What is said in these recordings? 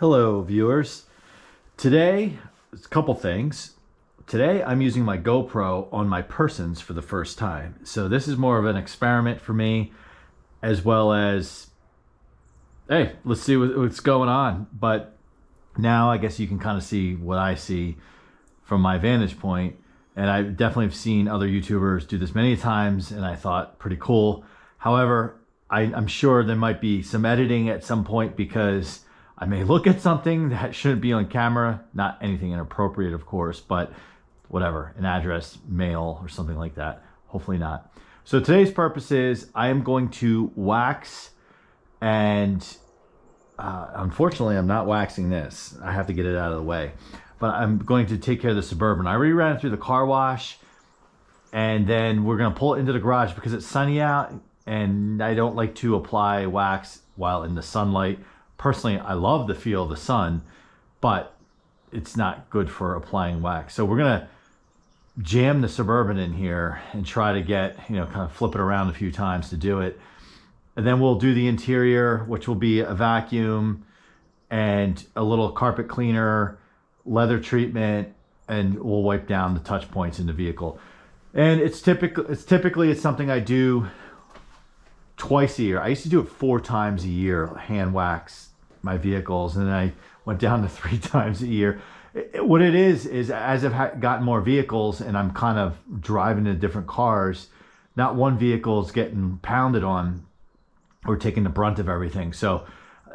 Hello viewers. Today, a couple things. Today I'm using my GoPro on my persons for the first time. So this is more of an experiment for me, as well as, hey, let's see what's going on. But now I guess you can kind of see what I see from my vantage point. And I definitely have seen other YouTubers do this many times, and I thought pretty cool. However, I'm sure there might be some editing at some point because I may look at something that shouldn't be on camera. Not anything inappropriate, of course, but whatever, an address, mail, or something like that. Hopefully not. So today's purpose is I am going to wax, and unfortunately I'm not waxing this. I have to get it out of the way. But I'm going to take care of the Suburban. I already ran it through the car wash, and then we're gonna pull it into the garage because it's sunny out, and I don't like to apply wax while in the sunlight. Personally, I love the feel of the sun, but it's not good for applying wax. So we're gonna jam the Suburban in here and try to get, kind of flip it around a few times to do it. And then we'll do the interior, which will be a vacuum and a little carpet cleaner, leather treatment, and we'll wipe down the touch points in the vehicle. And it's typically something I do twice a year. I used to do it 4 times a year, hand wax my vehicles, and then I went down to 3 times a year. What it is as I've gotten more vehicles and I'm kind of driving in different cars, not one vehicle is getting pounded on or taking the brunt of everything. So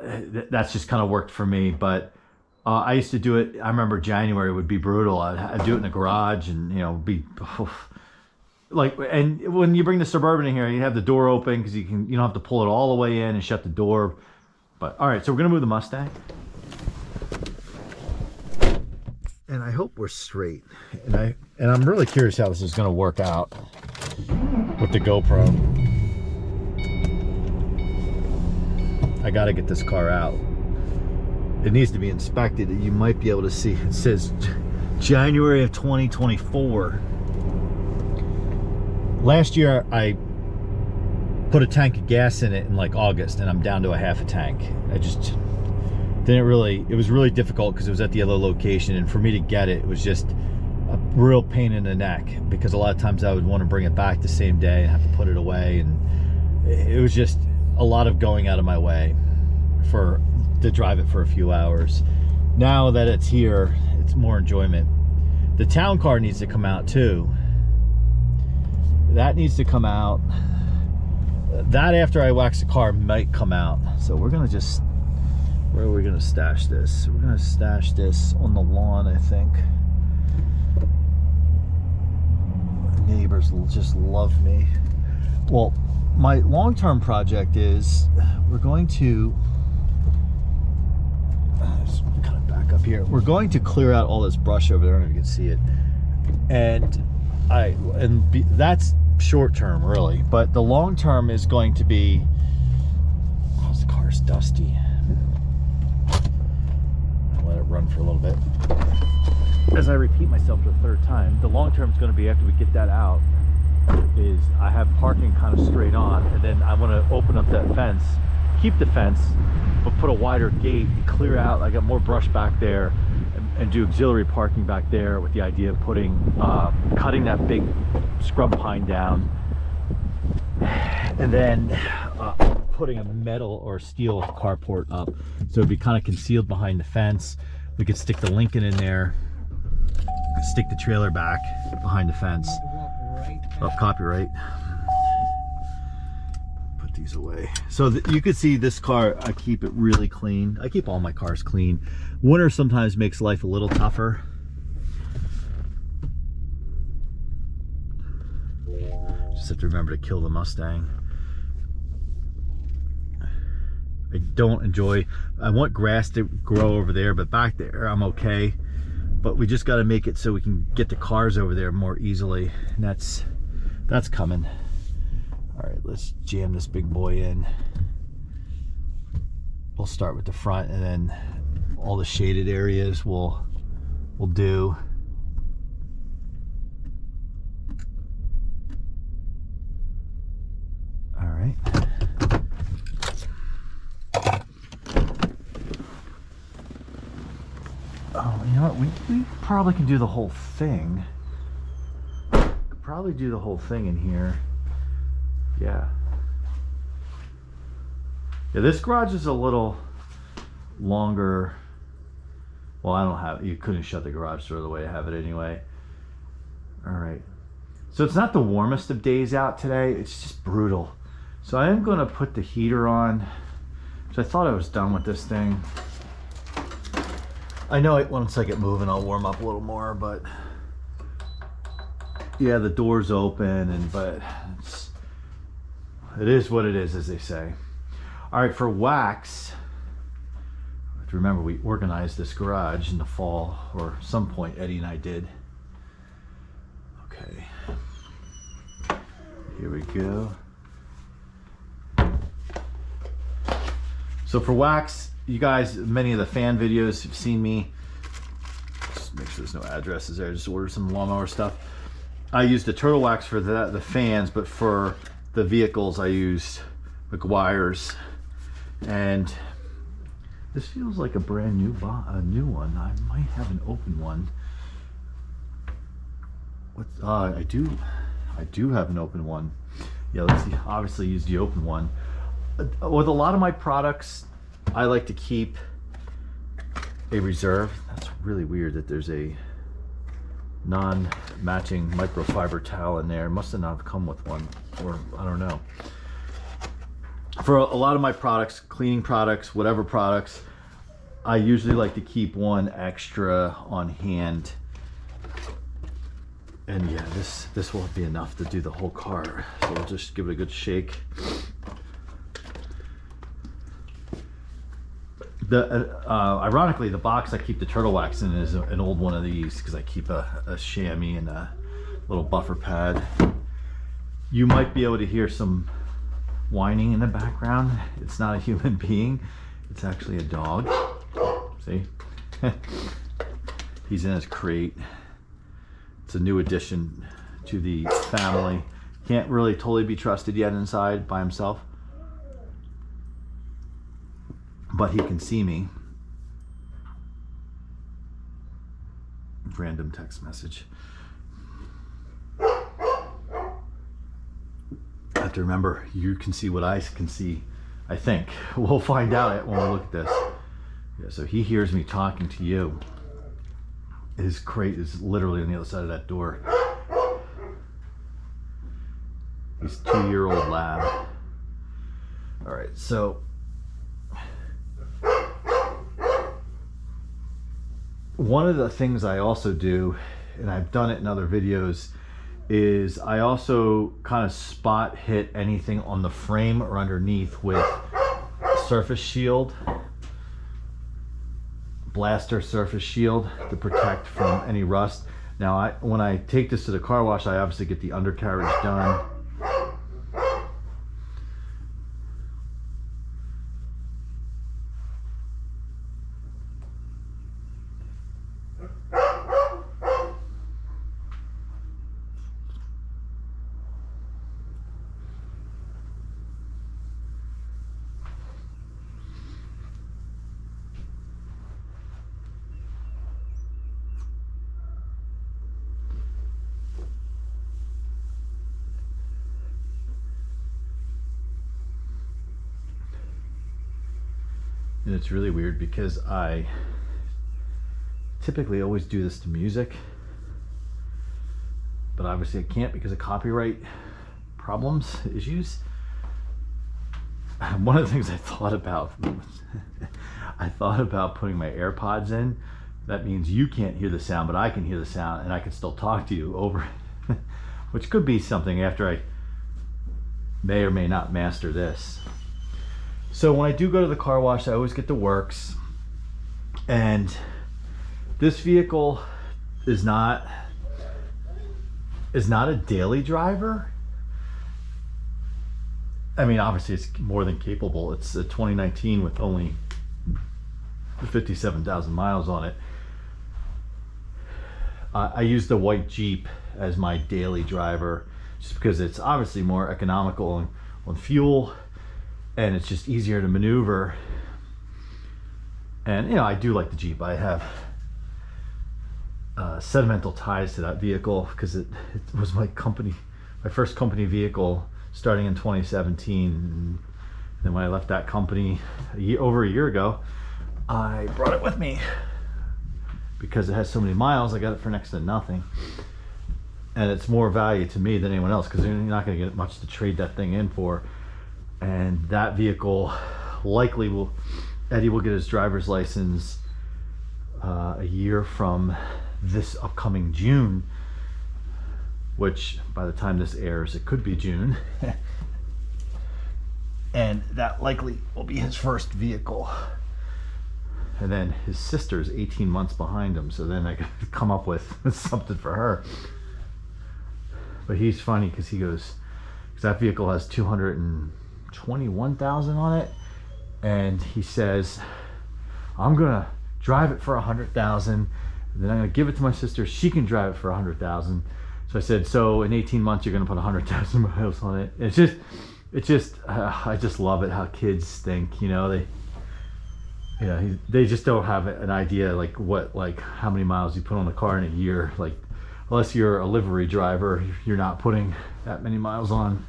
that's just kind of worked for me. But I used to do it. I remember January would be brutal. I'd do it in the garage, and be like. And when you bring the Suburban in here, you have the door open because you don't have to pull it all the way in and shut the door. But all right, so we're gonna move the Mustang, and I hope we're straight. And I'm really curious how this is gonna work out with the GoPro. I gotta get this car out. It needs to be inspected. You might be able to see it says January of 2024. Last year I put a tank of gas in it in like August, and I'm down to a half a tank. I just didn't really, it was really difficult because it was at the other location, and for me to get it, it was just a real pain in the neck because a lot of times I would want to bring it back the same day and have to put it away, and it was just a lot of going out of my way to drive it for a few hours. Now that it's here, it's more enjoyment. The town car needs to come out too. That needs to come out. That after I wax the car might come out. So we're gonna just, where are we gonna stash this? We're gonna stash this on the lawn, I think. My neighbors will just love me. Well, my long-term project is we're going to, just kind of back up here. We're going to clear out all this brush over there. I don't know if you can see it. And that's short term really, but the long term is going to be, oh, this car's dusty. I'll let it run for a little bit. As I repeat myself for the 3rd time, the long term is going to be, after we get that out, is I have parking kind of straight on, and then I want to open up that fence, keep the fence, but put a wider gate and clear out. I got more brush back there, and do auxiliary parking back there with the idea of cutting that big scrub pine down, and then putting a metal or steel carport up, so it'd be kind of concealed behind the fence. We could stick the Lincoln in there, stick the trailer back behind the fence. Oh, copyright. Put these away. So you could see this car, I keep it really clean. I keep all my cars clean. Winter sometimes makes life a little tougher. Just have to remember to kill the Mustang. I don't enjoy, I want grass to grow over there, but back there I'm okay. But we just got to make it so we can get the cars over there more easily, and that's coming. All right, let's jam this big boy in. We'll start with the front, and then all the shaded areas we'll do. All right. Oh, you know what? We probably can do the whole thing. Could probably do the whole thing in here. Yeah. Yeah, this garage is a little longer. Well, I don't have, you couldn't shut the garage door the way I have it anyway. All right. So it's not the warmest of days out today. It's just brutal. So I am going to put the heater on. So I thought I was done with this thing. I know once I get moving, I'll warm up a little more, but yeah, the door's open, but it is what it is, as they say. All right, for wax, I have to remember we organized this garage in the fall, or some point Eddie and I did. Okay, here we go. So for wax, you guys, many of the fan videos have seen me, just make sure there's no addresses there, just order some lawnmower stuff. I used the turtle wax for the fans, but for the vehicles I used Meguiar's. And this feels like a brand new new one. I might have an open one. I do have an open one. Yeah, let's see. Obviously use the open one. With a lot of my products, I like to keep a reserve. That's really weird that there's a non-matching microfiber towel in there. It must have not come with one, or I don't know. For a lot of my products, cleaning products, whatever products, I usually like to keep one extra on hand. And yeah, this won't be enough to do the whole car. So we'll just give it a good shake. Ironically, the box I keep the turtle wax in is an old one of these, because I keep a chamois and a little buffer pad. You might be able to hear some whining in the background. It's not a human being, it's actually a dog. See? He's in his crate. It's a new addition to the family. Can't really totally be trusted yet inside by himself, but he can see me. Random text message. I have to remember, you can see what I can see, I think. We'll find out when we look at this. Yeah, so he hears me talking to you. His crate is literally on the other side of that door. He's a 2-year-old lab. All right, so one of the things I also do, and I've done it in other videos, is I also kind of spot hit anything on the frame or underneath with surface shield, blaster surface shield, to protect from any rust. Now when I take this to the car wash, I obviously get the undercarriage done. And it's really weird because I typically always do this to music, but obviously I can't because of copyright problems, issues. One of the things I thought about, I thought about putting my AirPods in. That means you can't hear the sound, but I can hear the sound and I can still talk to you over it, which could be something after I may or may not master this. So when I do go to the car wash, I always get the works, and this vehicle is not a daily driver. I mean, obviously it's more than capable. It's a 2019 with only 57,000 miles on it. I use the white Jeep as my daily driver just because it's obviously more economical on fuel, and it's just easier to maneuver. And you know, I do like the Jeep. I have sentimental ties to that vehicle because it was my first company vehicle starting in 2017. And then when I left that company over a year ago, I brought it with me because it has so many miles. I got it for next to nothing, and it's more value to me than anyone else because you're not going to get much to trade that thing in for. And that vehicle likely Eddie will get his driver's license a year from this upcoming June, which by the time this airs, it could be June. And that likely will be his first vehicle. And then his sister's 18 months behind him, so then I could come up with something for her. But he's funny because he goes, because that vehicle has 221,000 on it, and he says, I'm gonna drive it for 100,000, then I'm gonna give it to my sister, she can drive it for 100,000. So I said, so in 18 months you're gonna put 100,000 miles on it. It's just I just love it how kids think, you know. They just don't have an idea like how many miles you put on a car in a year. Like, unless you're a livery driver, you're not putting that many miles on.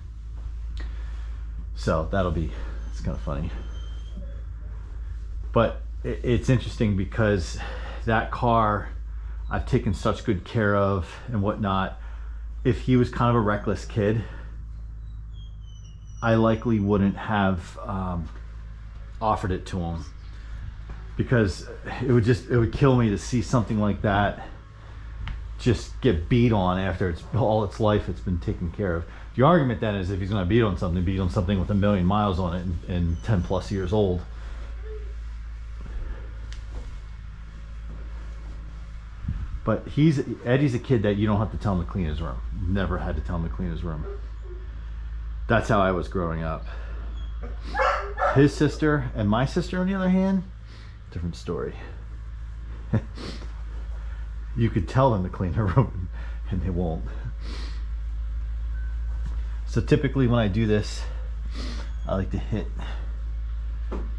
So it's kind of funny. But it's interesting because that car I've taken such good care of and whatnot. If he was kind of a reckless kid, I likely wouldn't have offered it to him, because it would kill me to see something like that just get beat on after all its life it's been taken care of. The argument then is if he's going to beat on something with 1 million miles on it and 10 plus years old. But Eddie's a kid that you don't have to tell him to clean his room. Never had to tell him to clean his room. That's how I was growing up. His sister and my sister, on the other hand, different story. You could tell them to clean their room and they won't. So typically when I do this, I like to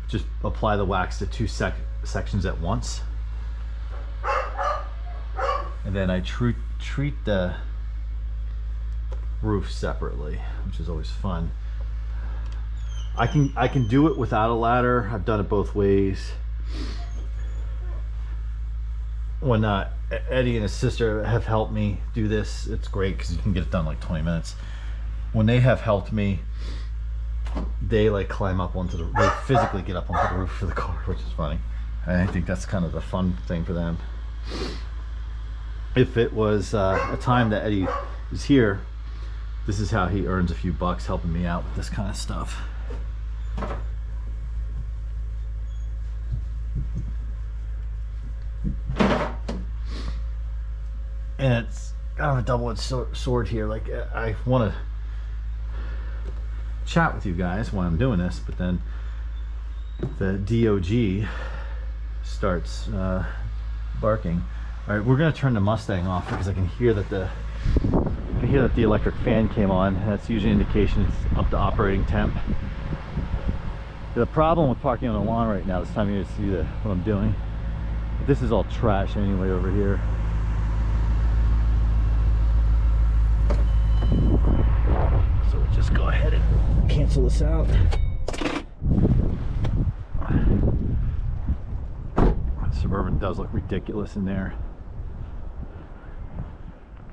just apply the wax to two sections at once. And then I treat the roof separately, which is always fun. I can do it without a ladder. I've done it both ways. When Eddie and his sister have helped me do this, it's great because you can get it done in like 20 minutes. When they have helped me, they like climb up they physically get up onto the roof of the car, which is funny. And I think that's kind of the fun thing for them. If it was a time that Eddie is here, this is how he earns a few bucks helping me out with this kind of stuff. And it's kind of a double-edged sword here. Like, I want to chat with you guys while I'm doing this, but then the DOG starts barking. All right, we're gonna turn the Mustang off because I can hear that the electric fan came on. That's usually an indication it's up to operating temp. The problem with parking on the lawn right now, this time of year, see what I'm doing. This is all trash anyway over here. So we'll just go ahead and cancel this out. Suburban does look ridiculous in there.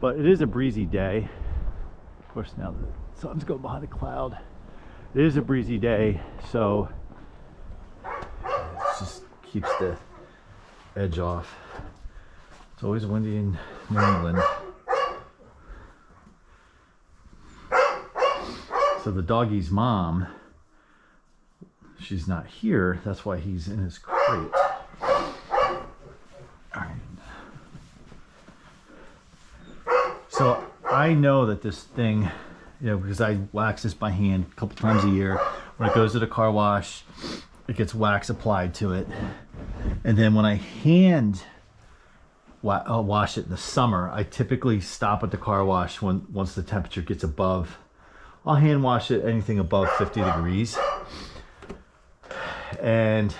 But it is a breezy day. Of course, now the sun's going behind a cloud. It is a breezy day, so it just keeps the edge off. It's always windy in New England. So the doggy's mom, she's not here. That's why he's in his crate. So I know that this thing, because I wax this by hand a couple times a year. When it goes to the car wash, it gets wax applied to it. And then when I hand wash it in the summer, I typically stop at the car wash once the temperature gets above. I'll hand wash it anything above 50 degrees. And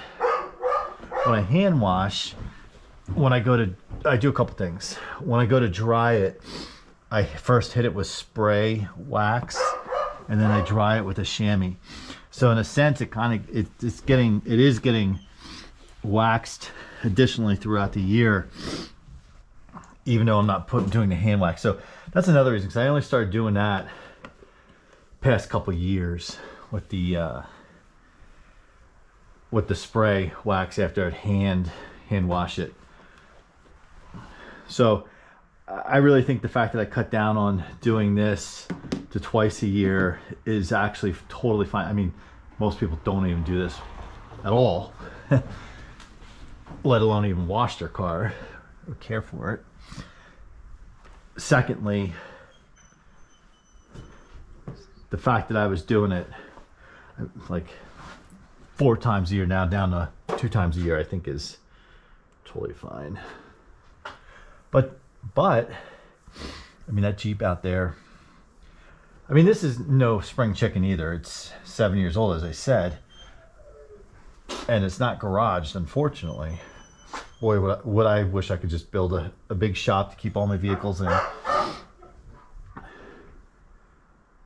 when I hand wash, when I do a couple things. When I go to dry it, I first hit it with spray wax, and then I dry it with a chamois. So in a sense, it is getting waxed additionally throughout the year, even though I'm not doing the hand wax. So that's another reason, because I only started doing that past couple years with the spray wax after I'd hand wash it. So I really think the fact that I cut down on doing this to twice a year is actually totally fine. I mean, most people don't even do this at all, let alone even wash their car or care for it. Secondly, the fact that I was doing it like 4 times a year now down to 2 times a year, I think is totally fine. But I mean, that Jeep out there, I mean, this is no spring chicken either. It's 7 years old, as I said, and it's not garaged, unfortunately. Boy, would I wish I could just build a big shop to keep all my vehicles in.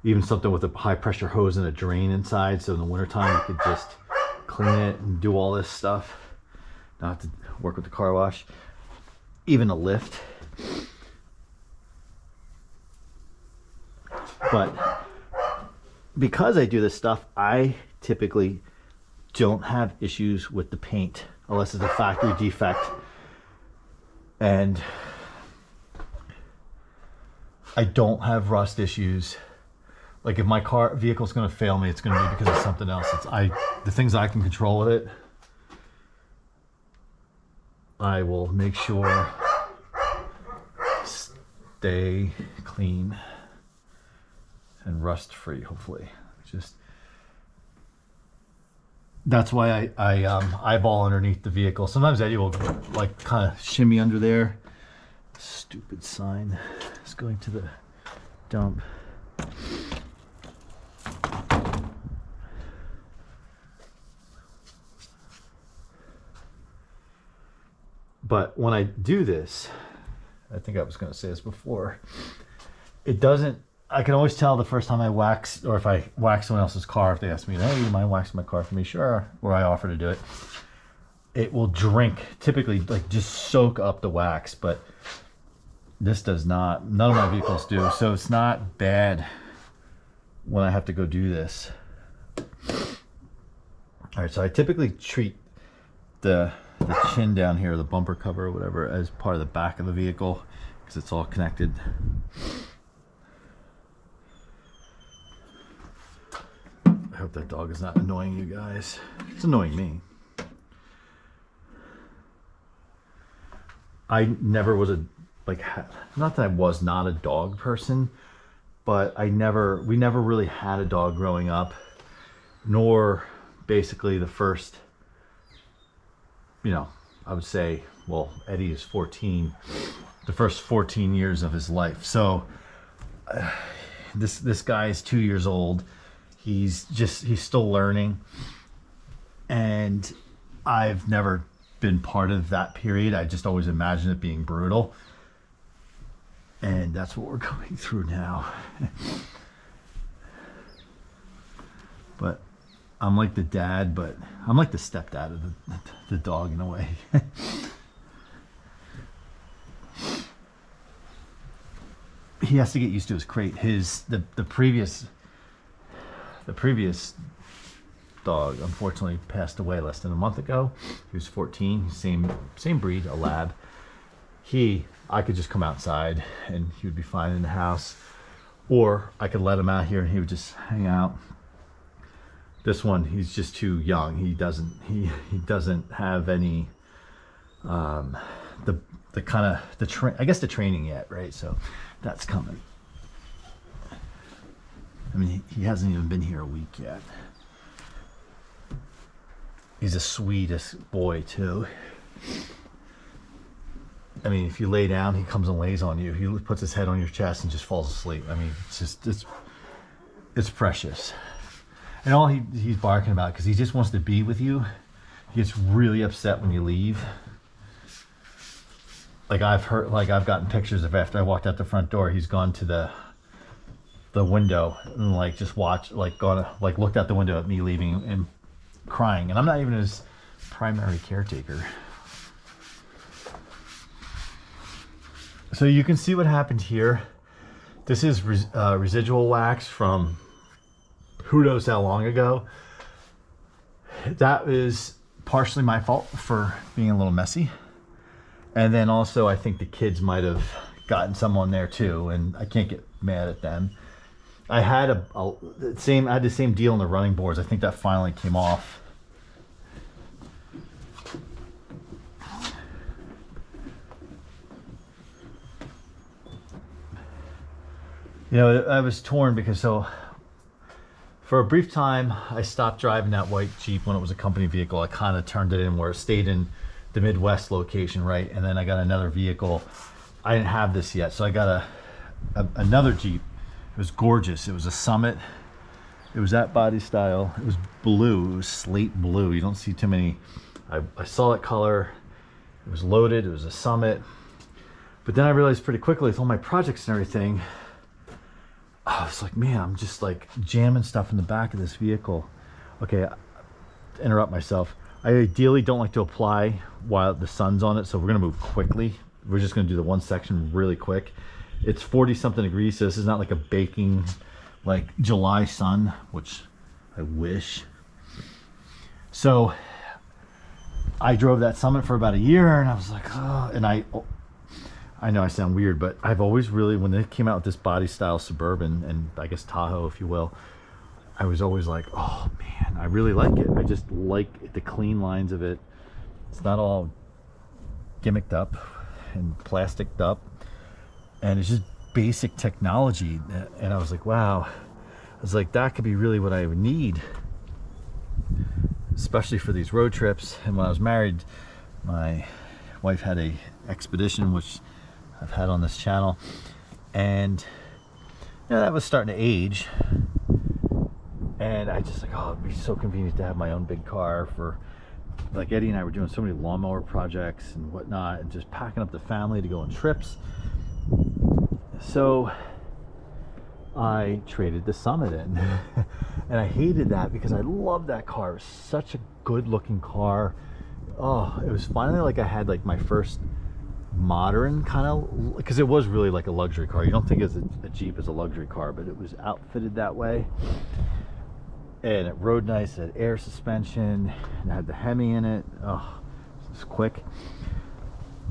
Even something with a high pressure hose and a drain inside, so in the wintertime you could just clean it and do all this stuff. Not to work with the car wash. Even a lift. But because I do this stuff, I typically don't have issues with the paint unless it's a factory defect. And I don't have rust issues. Like if my vehicle's going to fail me, it's going to be because of something else. The things I can control with it, I will make sure stay clean and rust free, hopefully. That's why I eyeball underneath the vehicle. Sometimes Eddie will like kind of shimmy under there. Stupid sign. It's going to the dump. But when I do this, I think I was going to say this before, it doesn't, I can always tell the first time I wax, or if I wax someone else's car, if they ask me, hey, you mind waxing my car for me? Sure. Or I offer to do it. It will drink, typically like just soak up the wax, but this does not. None of my vehicles do. So it's not bad when I have to go do this. All right, so I typically treat the chin down here, the bumper cover or whatever, as part of the back of the vehicle because it's all connected. I hope that dog is not annoying you guys. It's annoying me. I never was not that I was not a dog person, but we never really had a dog growing up, nor basically the first, I would say, well, Eddie is 14, the first 14 years of his life. So this guy is 2 years old. He's still learning, and I've never been part of that period. I just always imagined it being brutal, and that's what we're going through now. But I'm like the dad, but I'm like the stepdad of the dog in a way. He has to get used to his crate. The previous dog unfortunately passed away less than a month ago. He was 14, same breed, a lab. I could just come outside and he would be fine in the house, or I could let him out here and he would just hang out. This one, he's just too young. He doesn't have any the training yet, right? So that's coming. I mean, he hasn't even been here a week yet. He's the sweetest boy too. I mean, if you lay down, he comes and lays on you. He puts his head on your chest and just falls asleep. I mean, it's precious. And all he's barking about, because he just wants to be with you. He gets really upset when you leave. like I've heard, like I've gotten pictures of after I walked out the front door, he's gone to the window and like just watched, like gone, like looked out the window at me leaving and crying. And I'm not even his primary caretaker. So you can see what happened here. This is residual wax from who knows how long ago. That is partially my fault for being a little messy. And then also I think the kids might have gotten some on there too, and I can't get mad at them. I had I had the same deal on the running boards. I think that finally came off. You know, I was torn because for a brief time, I stopped driving that white Jeep when it was a company vehicle. I kind of turned it in where it stayed in the Midwest location, right? And then I got another vehicle. I didn't have this yet, so I got another Jeep. It was gorgeous. It was a Summit. It was that body style. It was blue. It was slate blue. You don't see too many. I saw that color. It was loaded. It was a Summit. But then I realized pretty quickly with all my projects and everything, I was like, man, I'm just like jamming stuff in the back of this vehicle. Okay, interrupt myself. I ideally don't like to apply while the sun's on it, so we're gonna move quickly. We're just gonna do the one section really quick. It's 40 something degrees, so this is not like a baking, like July sun, which I wish. So I drove that Summit for about a year, and I was like, oh, and I know I sound weird, but I've always really, when they came out with this body style Suburban, and I guess Tahoe, if you will, I was always like, oh man, I really like it. I just like the clean lines of it. It's not all gimmicked up and plasticed up, and it's just basic technology. And I was like, wow, I was like, that could be really what I would need, especially for these road trips. And when I was married, my wife had a Expedition, which I've had on this channel, and you know, that was starting to age, and I just like, oh, it'd be so convenient to have my own big car. For like Eddie and I were doing so many lawnmower projects and whatnot, and just packing up the family to go on trips. So I traded the Summit in and I hated that because I loved that car. It was such a good looking car. Oh, it was finally like I had like my first modern kind of, because it was really like a luxury car. You don't think it's a Jeep is a luxury car, but it was outfitted that way, and it rode nice. It had air suspension and it had the Hemi in it. Oh, it was quick.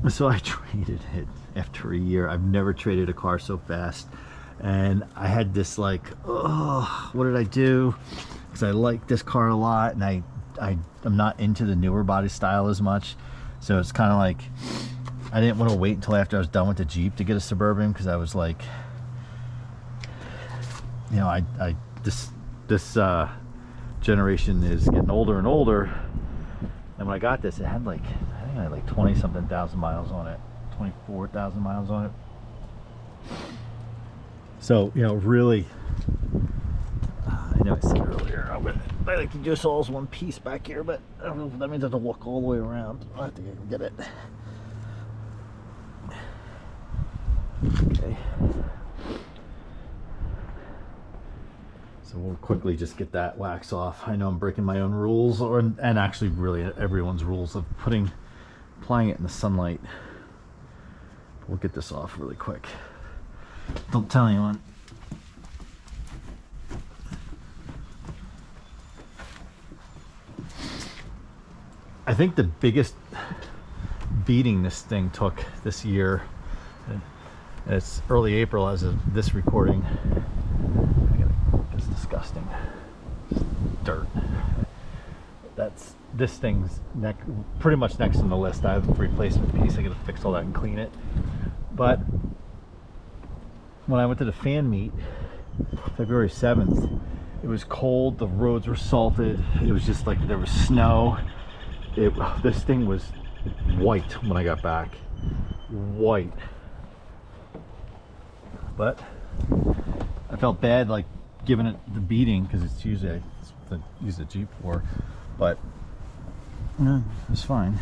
So I traded it after a year. I've never traded a car so fast, and I had this like, oh, what did I do? Because I like this car a lot, and I'm not into the newer body style as much, so it's kind of like I didn't want to wait until after I was done with the Jeep to get a Suburban, because I was like, you know, this generation is getting older and older, and when I got this, it had like, I think I had like 20 something thousand miles on it, 24,000 miles on it. So, you know, really, I know I said earlier I like to do this all as one piece back here, but I don't know if that means I have to walk all the way around. I have to get it. Okay. So we'll quickly just get that wax off. I know I'm breaking my own rules, and actually really everyone's rules of applying it in the sunlight. We'll get this off really quick. Don't tell anyone. I think the biggest beating this thing took this year, and it's early April as of this recording. It's disgusting. It's dirt. This thing's pretty much next on the list. I have a replacement piece. I gotta fix all that and clean it. But when I went to the fan meet, February 7th, it was cold, the roads were salted, it was just like there was snow. This thing was white when I got back. White. But I felt bad like giving it the beating, because it's usually I use the Jeep for, but no, it's fine.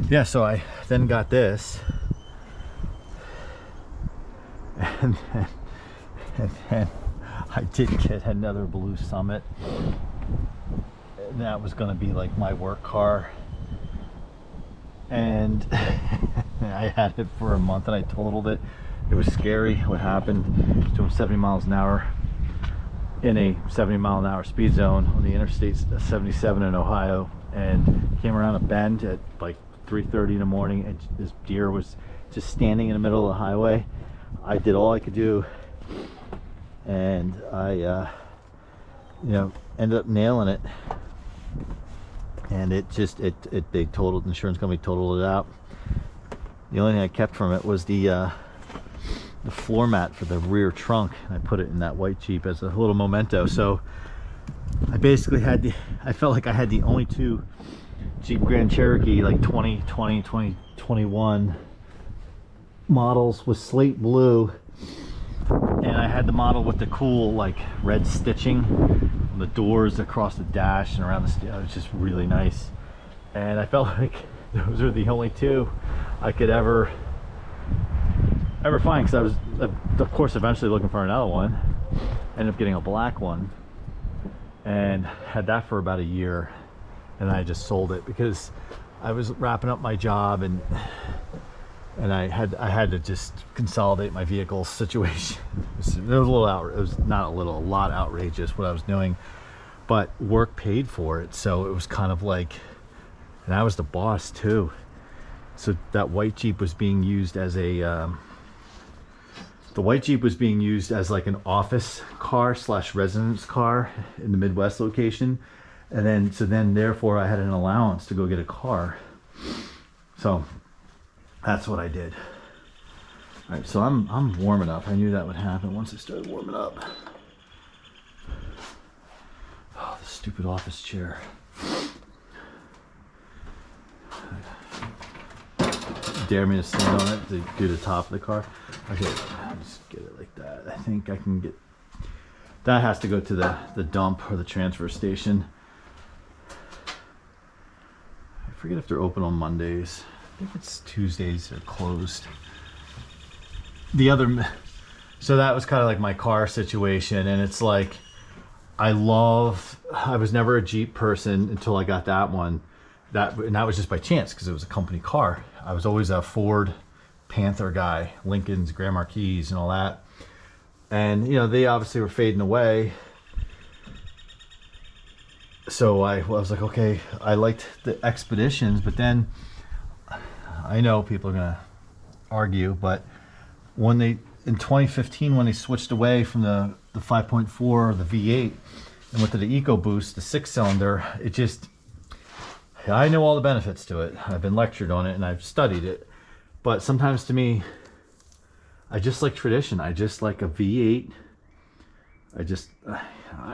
yeah, so I then got this, and then I did get another blue Summit, and that was going to be like my work car, and I had it for a month and I totaled it. It was scary what happened. Doing 70 miles an hour in a 70-mile-an-hour speed zone on the Interstate 77 in Ohio, and came around a bend at like 3:30 in the morning, and this deer was just standing in the middle of the highway. I did all I could do, and I you know, ended up nailing it, and they totaled, the insurance company totaled it out. The only thing I kept from it was the floor mat for the rear trunk, and I put it in that white Jeep as a little memento. So I basically I felt like I had the only two Jeep Grand Cherokee like 2020, 2021 models with slate blue, and I had the model with the cool like red stitching on the doors across the dash and around the it was just really nice. And I felt like those are the only two I could ever find, because I was of course eventually looking for another one. Ended up getting a black one and had that for about a year, and I just sold it because I was wrapping up my job, and I had to just consolidate my vehicle situation. It was a lot outrageous what I was doing, but work paid for it, so it was kind of like, and I was the boss too. So that white Jeep was being used as a like an office car / residence car in the Midwest location, and then therefore I had an allowance to go get a car. So that's what I did. All right, so I'm warming up. I knew that would happen once I started warming up. Oh, this stupid office chair. Dare me to stand on it to do the top of the car. Okay, I'll just get it like that. I think I can get that. Has to go to the dump or the transfer station. I forget if they're open on Mondays. I think it's Tuesdays they're closed. So that was kind of like my car situation, and it's like I was never a Jeep person until I got that one. And that was just by chance because it was a company car. I was always a Ford Panther guy, Lincolns, Grand Marquis, and all that. And you know, they obviously were fading away. So I was like, okay, I liked the Expeditions, but then I know people are gonna argue, but when in 2015, when they switched away from the 5.4 or the V8 and went to the EcoBoost, the 6-cylinder, it just, I know all the benefits to it. I've been lectured on it and I've studied it, but sometimes to me, I just like tradition. I just like a V8.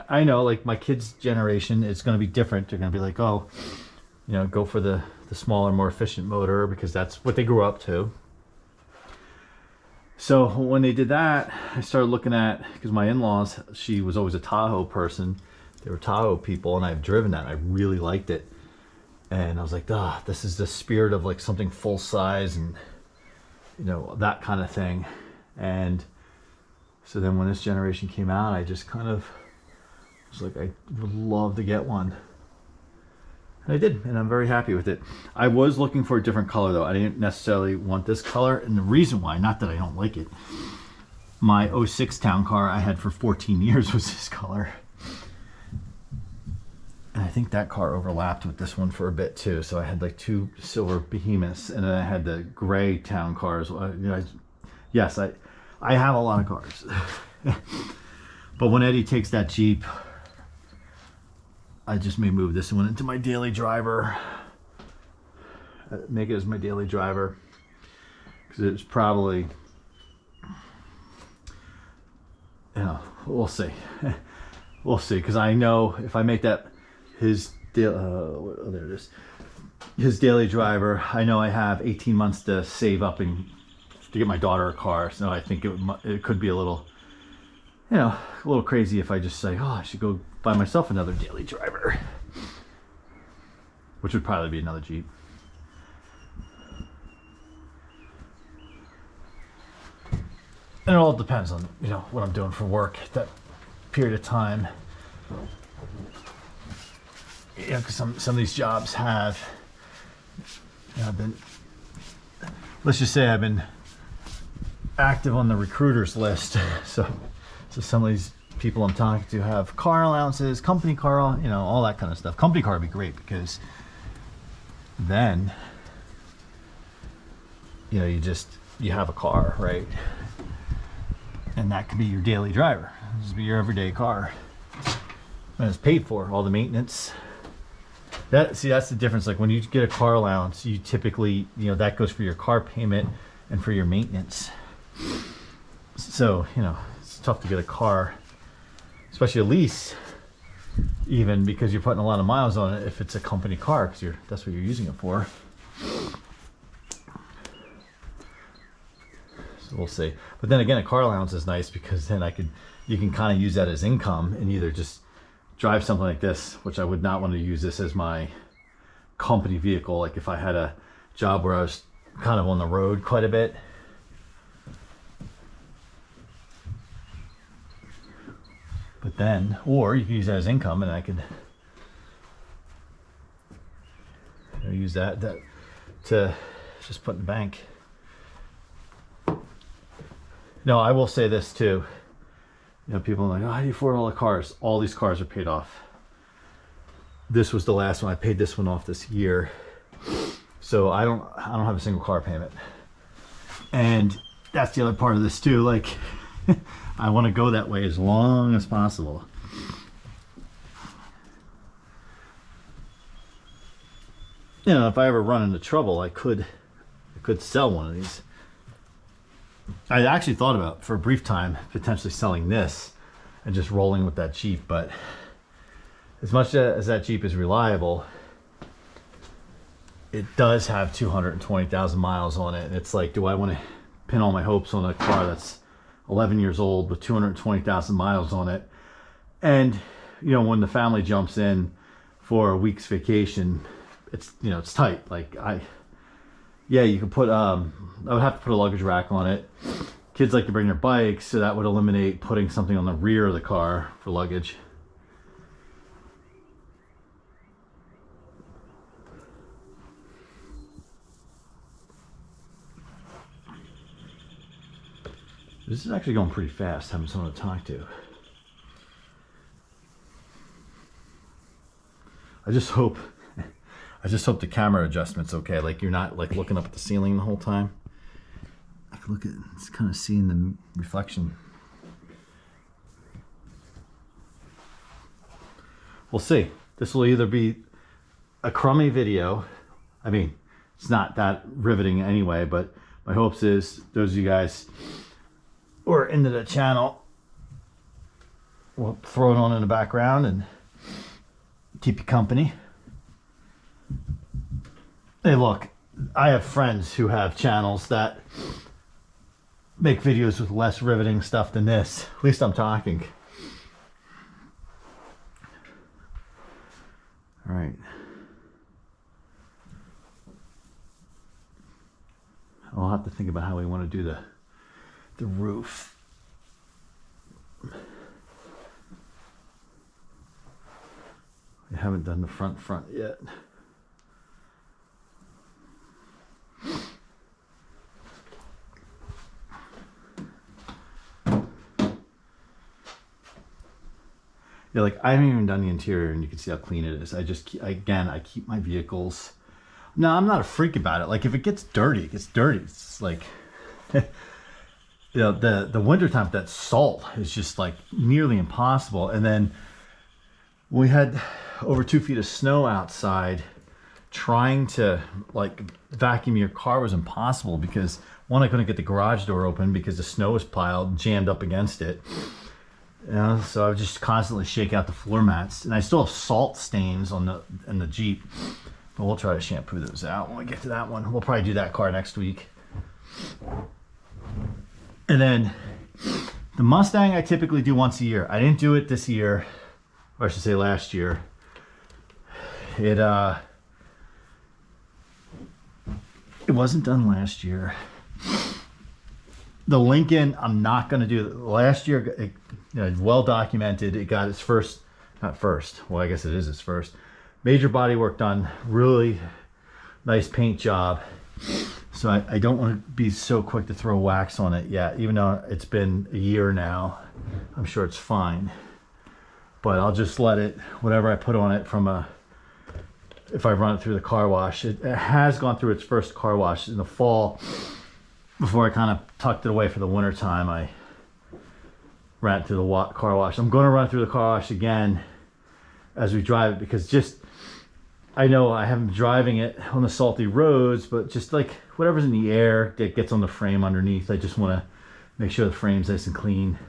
I know, like my kids' generation, it's going to be different. They're going to be like, oh, you know, go for the smaller, more efficient motor because that's what they grew up to. So when they did that, I started looking at, because my in-laws, she was always a Tahoe person. They were Tahoe people, and I've driven that. I really liked it. And I was like, this is the spirit of like something full size and, you know, that kind of thing. And so then when this generation came out, I just kind of was like, I would love to get one. And I did, and I'm very happy with it. I was looking for a different color though. I didn't necessarily want this color, and the reason why, not that I don't like it, my 06 town car I had for 14 years was this color. And I think that car overlapped with this one for a bit too. So I had like two silver behemoths, and then I had the gray town cars. Yes, I have a lot of cars. But when Eddie takes that Jeep, I just may move this one into my daily driver. Make it as my daily driver. Because it's probably, you know, we'll see. We'll see. Because I know if I make that his there it is, his daily driver, I know I have 18 months to save up and to get my daughter a car. So I think it could be a little, you know, a little crazy if I just say, oh, I should go buy myself another daily driver, which would probably be another Jeep. And it all depends on, you know, what I'm doing for work at that period of time. You know, because some of these jobs have, you know, let's just say I've been active on the recruiters list. So some of these people I'm talking to have car allowances, company car, you know, all that kind of stuff. Company car would be great because then, you know, you have a car, right? And that could be your daily driver. This would be your everyday car. And it's paid for, all the maintenance. That's the difference. Like when you get a car allowance, you typically, you know, that goes for your car payment and for your maintenance. So, you know, it's tough to get a car, especially a lease, even because you're putting a lot of miles on it if it's a company car, because that's what you're using it for. So we'll see. But then again, a car allowance is nice because then you can kind of use that as income and either just drive something like this, which I would not want to use this as my company vehicle. Like if I had a job where I was kind of on the road quite a bit. But then, or you can use that as income and I could, you know, use that to just put in the bank. No, I will say this too. You know, people are like, oh, how do you afford all the cars? All these cars are paid off. This was the last one. I paid this one off this year. So I don't have a single car payment. And that's the other part of this too. Like, I want to go that way as long as possible. You know, if I ever run into trouble, I could sell one of these. I actually thought about, for a brief time, potentially selling this and just rolling with that Jeep, but as much as that Jeep is reliable, it does have 220,000 miles on it. And it's like, do I want to pin all my hopes on a car that's 11 years old with 220,000 miles on it? And, you know, when the family jumps in for a week's vacation, it's, you know, it's tight. Like yeah, you could put, I would have to put a luggage rack on it. Kids like to bring their bikes, so that would eliminate putting something on the rear of the car for luggage. This is actually going pretty fast, having someone to talk to. I just hope the camera adjustment's okay. Like you're not like looking up at the ceiling the whole time. I can look at it's kind of seeing the reflection. We'll see. This will either be a crummy video. I mean, it's not that riveting anyway, but my hopes is those of you guys who are into the channel will throw it on in the background and keep you company. Hey, look, I have friends who have channels that make videos with less riveting stuff than this. At least I'm talking. All right. I'll have to think about how we want to do the roof. We haven't done the front yet. Yeah, like I haven't even done the interior and you can see how clean it is. I keep my vehicles. No, I'm not a freak about it. Like if it gets dirty, it gets dirty. It's like, you know, the wintertime, that salt is just like nearly impossible. And then we had over 2 feet of snow outside. Trying to like vacuum your car was impossible because one, I couldn't get the garage door open because the snow was piled, jammed up against it. You know, so I would just constantly shake out the floor mats, and I still have salt stains on the Jeep, but we'll try to shampoo those out when we get to that one. We'll probably do that car next week. And then the Mustang I typically do once a year. I didn't do it this year, or I should say last year. It wasn't done last year. The Lincoln, I'm not going to do. Last year, it, well documented, it got its first, not first, well, I guess it is its first major body work done. Really nice paint job. So I don't want to be so quick to throw wax on it yet, even though it's been a year now. I'm sure it's fine. But I'll just let it, whatever I put on it from a, if I run it through the car wash. It has gone through its first car wash in the fall. Before I kind of tucked it away for the winter time, I ran it through the car wash. I'm going to run it through the car wash again as we drive it, because just, I know I haven't been driving it on the salty roads, but just like whatever's in the air that gets on the frame underneath, I just want to make sure the frame's nice and clean.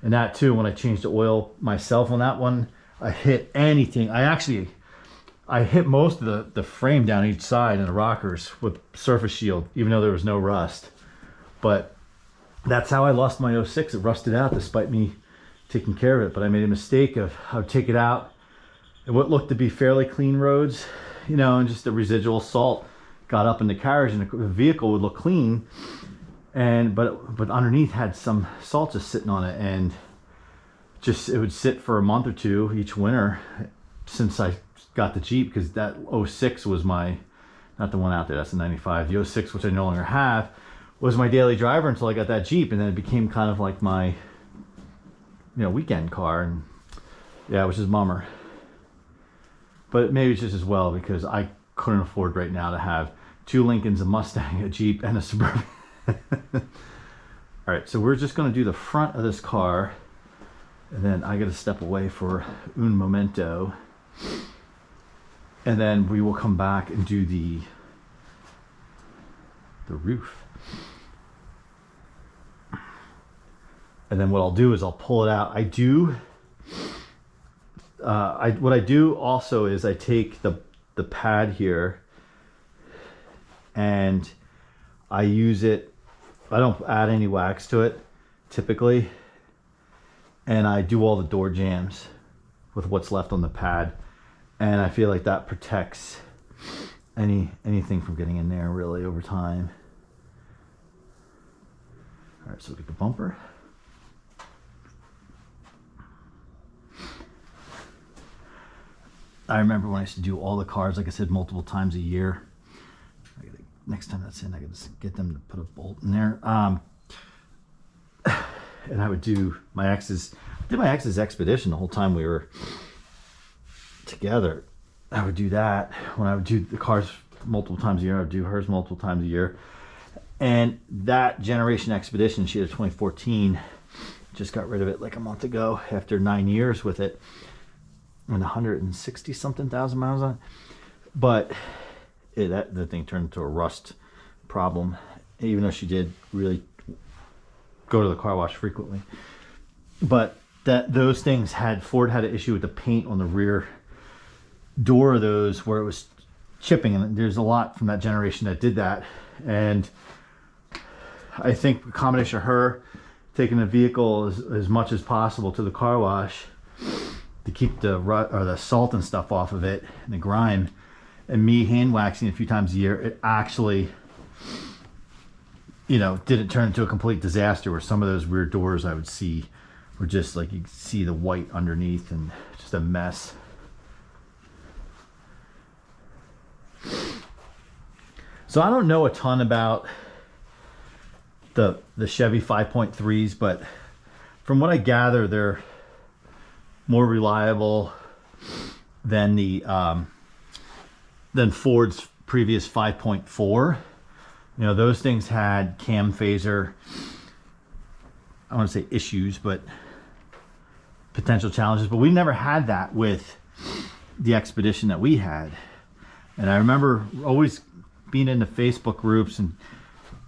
And that too, when I changed the oil myself on that one, I hit anything. I hit most of the frame down each side and the rockers with surface shield, even though there was no rust. But that's how I lost my 06. It rusted out despite me taking care of it. But I made a mistake of, I would take it out and what looked to be fairly clean roads, you know, and just the residual salt got up in the carriage and the vehicle would look clean. And but underneath had some salt just sitting on it, and just it would sit for a month or two each winter since I got the Jeep, because that 06 was my, not the one out there, that's the 95, the 06, which I no longer have, was my daily driver until I got that Jeep, and then it became kind of like my, you know, weekend car. And yeah, which is a bummer, but maybe it's just as well, because I couldn't afford right now to have 2 Lincolns, a Mustang, a Jeep, and a Suburban. All right, so we're just going to do the front of this car, and then I got to step away for un momento, and then we will come back and do the roof. And then what I'll do is I'll pull it out. What I do also is I take the pad here and I use it. I don't add any wax to it typically, and I do all the door jams with what's left on the pad, and I feel like that protects anything from getting in there really over time. All right, so we get the bumper. I remember when I used to do all the cars, like I said, multiple times a year. Next time that's in, I gotta get them to put a bolt in there. And I would do my ex's expedition the whole time we were together. I would do that when I would do the cars multiple times a year. I would do hers multiple times a year. And that generation expedition, she had a 2014, just got rid of it like a month ago after 9 years with it and 160 something thousand miles on it. But the thing turned into a rust problem, even though she did really go to the car wash frequently. But those things Ford had an issue with the paint on the rear door of those where it was chipping, and there's a lot from that generation that did that. And I think a combination of her taking the vehicle as much as possible to the car wash to keep the salt and stuff off of it and the grime, and me hand waxing a few times a year, it actually, you know, didn't turn into a complete disaster where some of those rear doors I would see were just like, you could see the white underneath and just a mess. So I don't know a ton about the Chevy 5.3s, but from what I gather, they're more reliable than than Ford's previous 5.4. You know, those things had cam phaser, I want to say issues, but potential challenges. But we never had that with the Expedition that we had. And I remember always being in the Facebook groups and,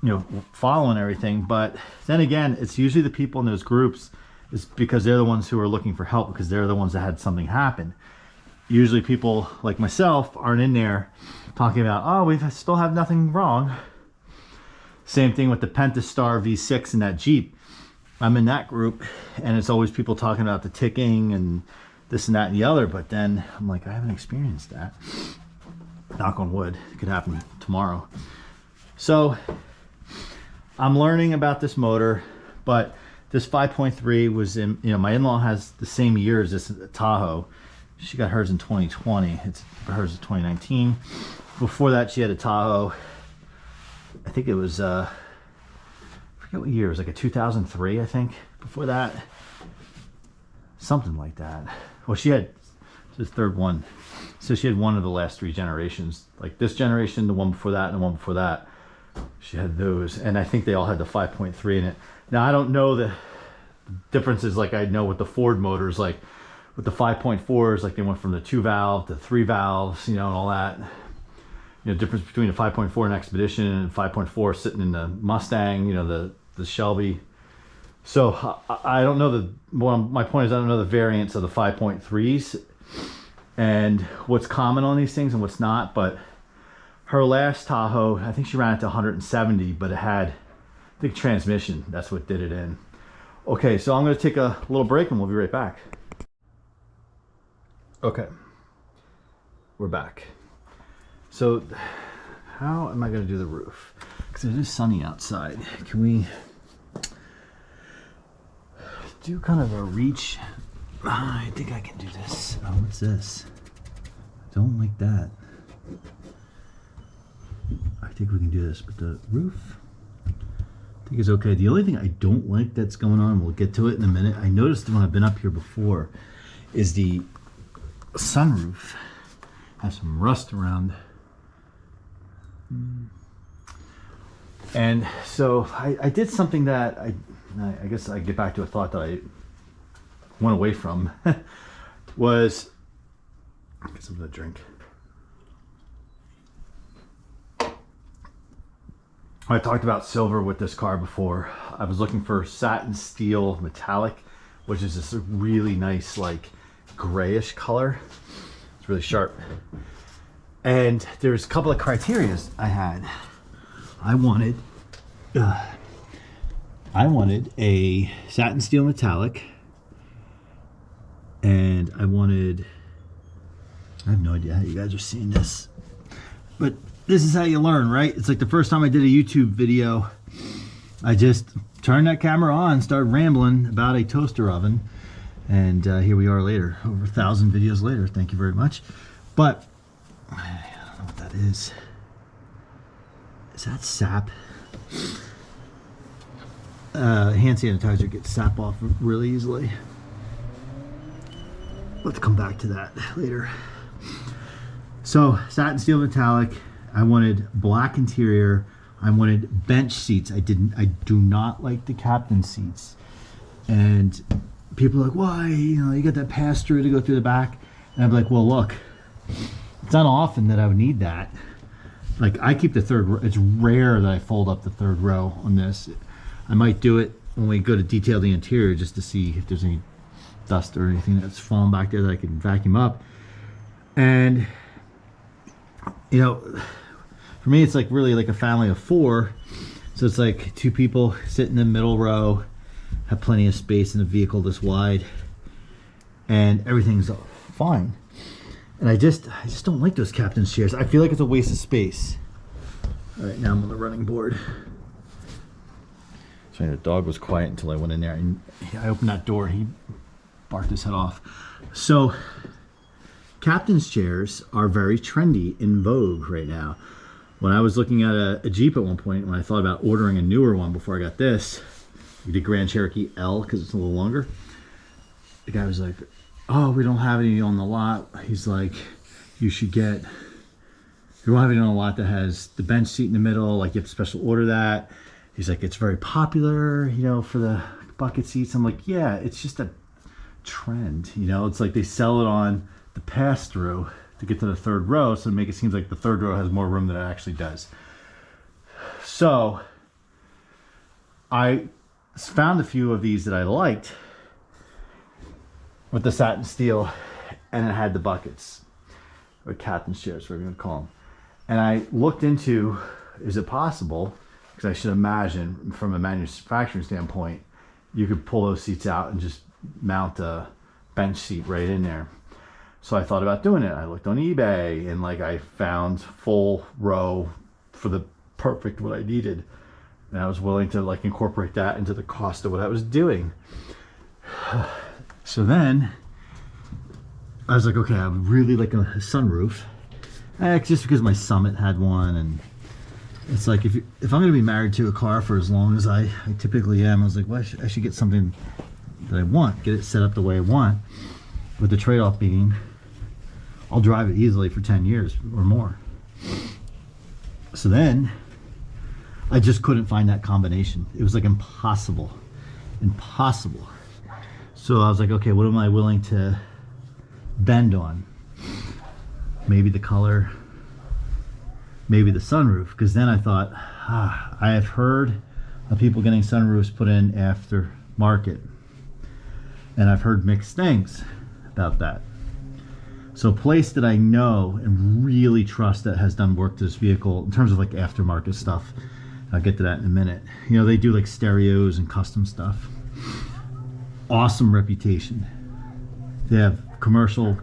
you know, following everything. But then again, it's usually the people in those groups is because they're the ones who are looking for help, because they're the ones that had something happen. Usually people like myself aren't in there talking about, oh, we still have nothing wrong. Same thing with the Pentastar V6 and that Jeep. I'm in that group, and it's always people talking about the ticking and this and that and the other, but then I'm like, I haven't experienced that. Knock on wood, it could happen tomorrow. So I'm learning about this motor, but this 5.3 was in, you know, my in-law has the same year as this Tahoe. She got hers in 2020. Hers is 2019. Before that, she had a Tahoe. I think it was, I forget what year. It was like a 2003, I think. Before that, something like that. Well, she had the third one. So she had one of the last 3 generations. Like this generation, the one before that, and the one before that. She had those. And I think they all had the 5.3 in it. Now, I don't know the differences like I know with the Ford motors. Like with the 5.4s, like they went from the 2 valve to 3 valves, you know, and all that. You know, difference between a 5.4 and Expedition and 5.4 sitting in the Mustang, you know, the Shelby. So I don't know well, my point is I don't know the variants of the 5.3s and what's common on these things and what's not. But her last Tahoe, I think she ran it to 170, but it had, I think, transmission. That's what did it in. Okay, so I'm going to take a little break and we'll be right back. Okay, we're back. So how am I going to do the roof? Because it is sunny outside. Can we do kind of a reach? I think I can do this. Oh, what's this? I don't like that. I think we can do this, but the roof, I think is okay. The only thing I don't like that's going on, we'll get to it in a minute. I noticed when I've been up here before, is the sunroof has some rust around. And so I did something that I guess I get back to a thought that I went away from was, I guess I'm gonna drink. I talked about silver with this car before. I was looking for satin steel metallic, which is this really nice like grayish color. It's really sharp. And there's a couple of criterias I had. I wanted a satin steel metallic, and I have no idea how you guys are seeing this, but this is how you learn, right? It's like the first time I did a YouTube video, I just turned that camera on, started rambling about a toaster oven, and here we are later, over 1,000 videos later. Thank you very much. But I don't know what that is. Is that sap? Hand sanitizer gets sap off really easily. Let's come back to that later. So satin steel metallic. I wanted black interior. I wanted bench seats. I do not like the captain seats. And people are like, why? You know, you got that pass through to go through the back. And I'm like, well, look, it's not often that I would need that. Like, I keep the third row. It's rare that I fold up the third row on this. I might do it when we go to detail the interior just to see if there's any dust or anything that's fallen back there that I can vacuum up. And, you know, for me, it's like really like a family of 4. So it's like 2 people sit in the middle row, have plenty of space in a vehicle this wide, and everything's fine. And I just don't like those captain's chairs. I feel like it's a waste of space. All right, now I'm on the running board. Sorry, the dog was quiet until I went in there, and I opened that door. He barked his head off. So, captain's chairs are very trendy, in vogue right now. When I was looking at a Jeep at one point, when I thought about ordering a newer one before I got this, we did Grand Cherokee L because it's a little longer. The guy was like, oh, we don't have any on the lot. He's like, you should get, we don't have any on the lot that has the bench seat in the middle, like you have to special order that. He's like, it's very popular, you know, for the bucket seats. I'm like, yeah, it's just a trend, you know. It's like they sell it on the pass-through to get to the third row, so to make it seem like the third row has more room than it actually does. So I found a few of these that I liked with the satin steel, and it had the buckets, or captain's chairs, whatever you want to call them. And I looked into, is it possible, because I should imagine from a manufacturing standpoint, you could pull those seats out and just mount a bench seat right in there. So I thought about doing it. I looked on eBay, and like I found full row for the perfect what I needed. And I was willing to like incorporate that into the cost of what I was doing. So then I was like, okay, I would really like a sunroof. Just because my Summit had one, and it's like if I'm going to be married to a car for as long as I typically am, I was like, well, I should get something that I want, get it set up the way I want, with the trade-off being I'll drive it easily for 10 years or more. So then I just couldn't find that combination. It was like impossible. So I was like, okay, what am I willing to bend on? Maybe the color, maybe the sunroof. Because then I thought, I have heard of people getting sunroofs put in after market, and I've heard mixed things about that. So a place that I know and really trust that has done work to this vehicle in terms of like aftermarket stuff, I'll get to that in a minute. You know, they do like stereos and custom stuff. Awesome reputation. They have commercial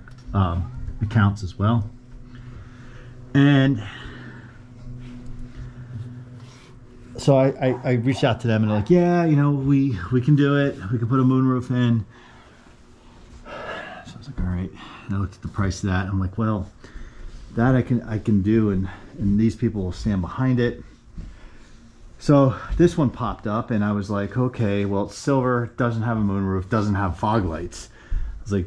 accounts as well. And so I reached out to them and they're like, yeah, you know, we can do it. We can put a moonroof in. So I was like, all right. And I looked at the price of that. I'm like, well, that I can do, and these people will stand behind it. So this one popped up, and I was like, okay, well, it's silver, doesn't have a moonroof, doesn't have fog lights. I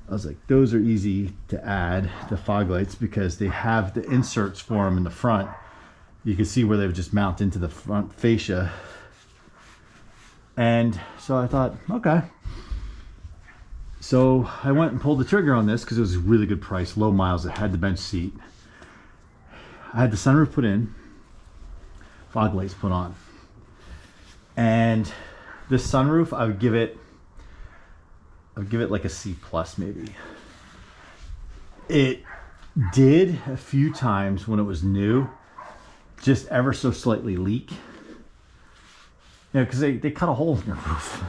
was like, those are easy to add, the fog lights, because they have the inserts for them in the front. You can see where they would just mount into the front fascia. And so I thought, okay. So I went and pulled the trigger on this because it was a really good price, low miles. It had the bench seat. I had the sunroof put in, fog lights put on. And this sunroof, I would give it like a C plus maybe. It did a few times when it was new, just ever so slightly leak. You know, because they cut a hole in your roof.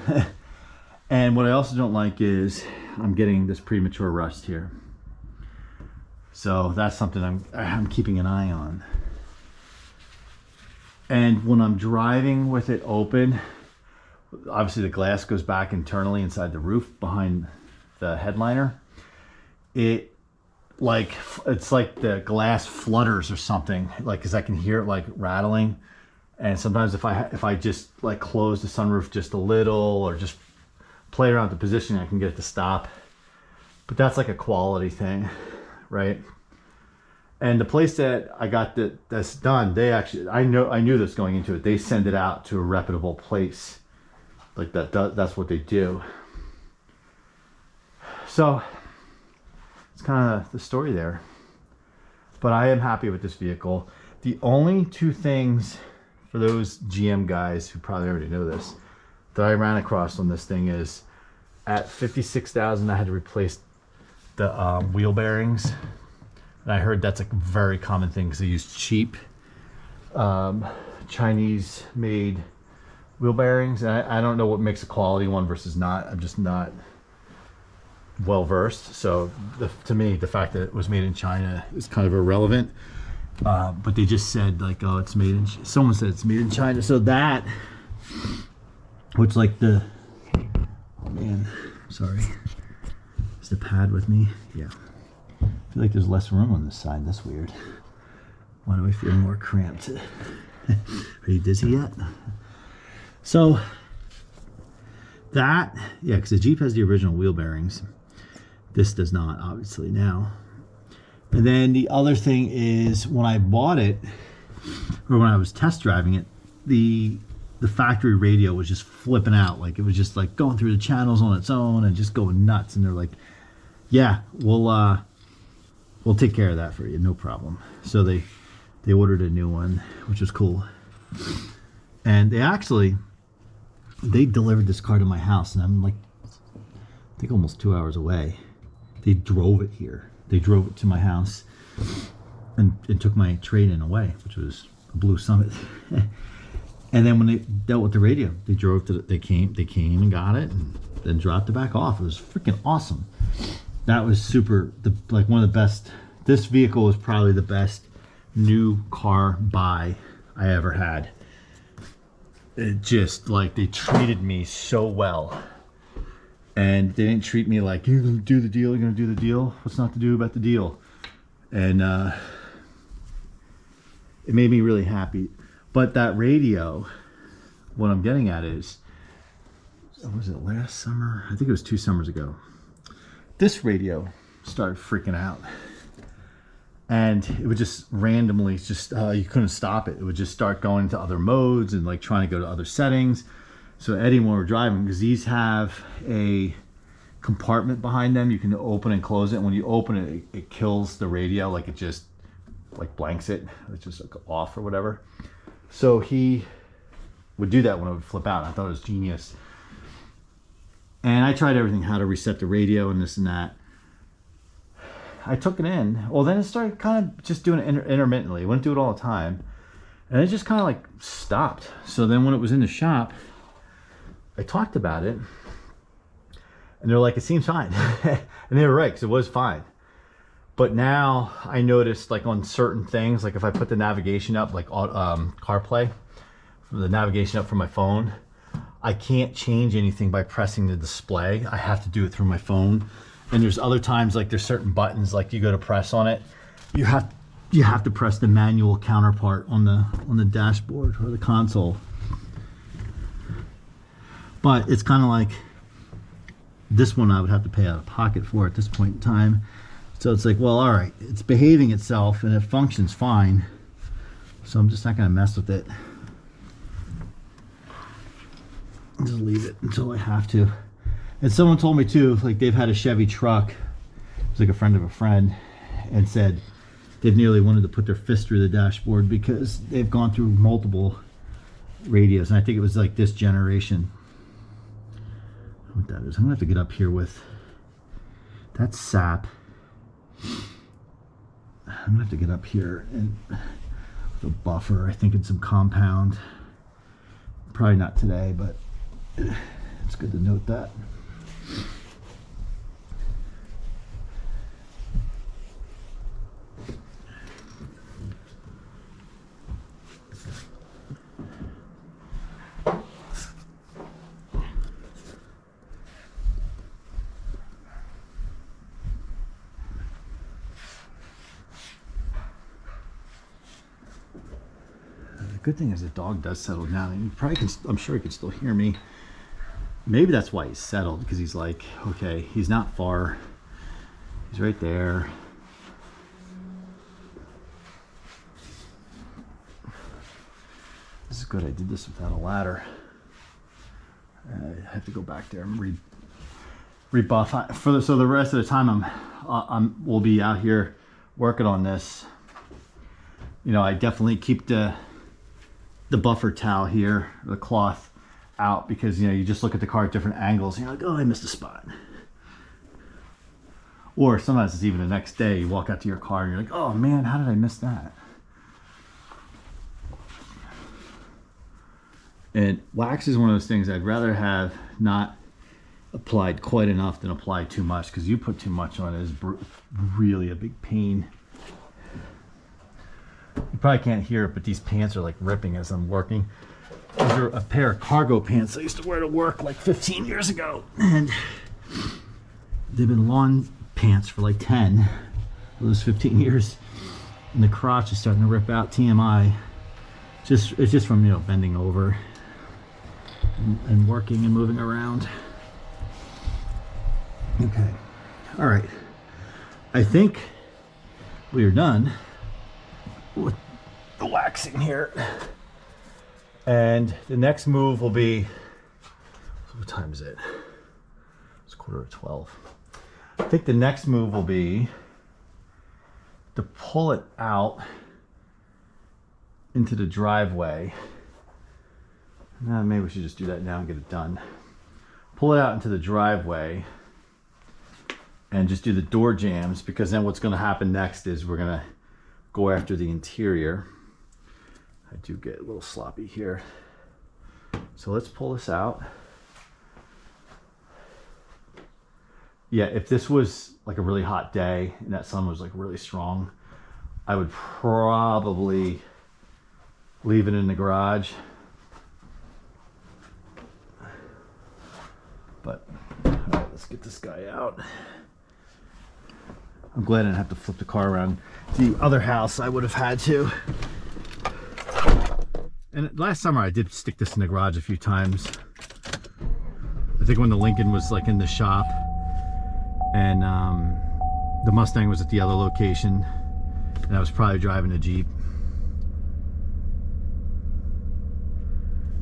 And what I also don't like is I'm getting this premature rust here. So that's something I'm keeping an eye on. And when I'm driving with it open, obviously the glass goes back internally inside the roof behind the headliner. It's like the glass flutters or something, like, because I can hear it like rattling. And sometimes if I just like close the sunroof just a little, or just play around with the positioning, I can get it to stop. But that's like a quality thing, right? And the place that I got that's done, they actually, I knew this going into it, they send it out to a reputable place like that. That's what they do. So it's kind of the story there. But I am happy with this vehicle. The only two things, for those GM guys who probably already know this, that I ran across on this thing is at 56,000 I had to replace the wheel bearings. And I heard that's a very common thing because they use cheap Chinese made wheel bearings. And I don't know what makes a quality one versus not. I'm just not well versed. So to me, the fact that it was made in China is kind of irrelevant. But they just said like, oh, it's made in, someone said it's made in China. So that, which like the, oh man, sorry, is the pad with me? Yeah. I feel like there's less room on this side. That's weird. Why do I feel more cramped? Are you dizzy yet? So that, yeah, because the Jeep has the original wheel bearings. This does not, obviously, now. And then the other thing is when I bought it, or when I was test driving it, the factory radio was just flipping out. Like it was just like going through the channels on its own and just going nuts. And they're like, yeah, we'll take care of that for you, no problem. So they ordered a new one, which was cool. And they delivered this car to my house, and I'm like, I think almost 2 hours away. They drove it here. They drove it to my house and took my trade-in away, which was a blue Summit. And then when they dealt with the radio, they drove to they came and got it and then dropped it back off. It was freaking awesome. That was super, like one of the best. This vehicle was probably the best new car buy I ever had. it just like they treated me so well. And they didn't treat me like, you're gonna do the deal, you're gonna do the deal. What's not to do about the deal? And it made me really happy. But that radio, what I'm getting at is, was it last summer? I think it was 2 summers ago. This radio started freaking out. And it would just randomly, you couldn't stop it. It would just start going to other modes and like trying to go to other settings. So Eddie, when we're driving, because these have a compartment behind them, you can open and close it. And when you open it, it kills the radio, like it just like blanks it. It's just like off or whatever. So he would do that when it would flip out. I thought it was genius. And I tried everything, how to reset the radio and this and that. I took it in. Well, then it started kind of just doing it intermittently. It wouldn't do it all the time. And it just kind of like stopped. So then when it was in the shop, I talked about it. And they're like, it seems fine. And they were right, because it was fine. But now I noticed like on certain things, like if I put the navigation up, like CarPlay, the navigation up from my phone, I can't change anything by pressing the display. I have to do it through my phone. And there's other times, like there's certain buttons, like you go to press on it, you have to press the manual counterpart on the dashboard or the console. But it's kind of like this one I would have to pay out of pocket for at this point in time. So it's like, well, all right, it's behaving itself and it functions fine. So I'm just not going to mess with it. I'll just leave it until I have to. And someone told me too, like they've had a Chevy truck. It was like a friend of a friend, and said they've nearly wanted to put their fist through the dashboard because they've gone through multiple radios. And I think it was like this generation. What that is, I'm gonna have to get up here with that sap. I'm gonna have to get up here and with a buffer, I think, in some compound. Probably not today, but it's good to note that. The good thing is the dog does settle down, and he probably can, I'm sure he can still hear me. Maybe that's why he's settled, because he's like, okay, he's not far. He's right there. This is good. I did this without a ladder. I have to go back there and rebuff. So the rest of the time we'll be out here working on this. You know, I definitely keep the buffer towel here, the cloth, out, because you know, you just look at the car at different angles and you're like, oh, I missed a spot. Or sometimes it's even the next day, you walk out to your car and you're like, oh man, how did I miss that? And wax is one of those things I'd rather have not applied quite enough than apply too much, because you put too much on it is really a big pain. You probably can't hear it, but these pants are like ripping as I'm working. These are a pair of cargo pants I used to wear to work like 15 years ago. And they've been lawn pants for like 10 of those 15 years. And the crotch is starting to rip out, TMI. It's just from, you know, bending over and working and moving around. Okay. All right. I think we are done with the waxing here. And the next move will be, what time is it? It's 11:45. I think the next move will be to pull it out into the driveway. Maybe we should just do that now and get it done. Pull it out into the driveway and just do the door jams, because then what's going to happen next is we're going to go after the interior. I do get a little sloppy here. So let's pull this out. Yeah, if this was like a really hot day and that sun was like really strong, I would probably leave it in the garage But all right, let's get this guy out. I'm glad I didn't have to flip the car around. The other house I would have had to. And last summer I did stick this in the garage a few times. I think when the Lincoln was like in the shop and the Mustang was at the other location, and I was probably driving a Jeep.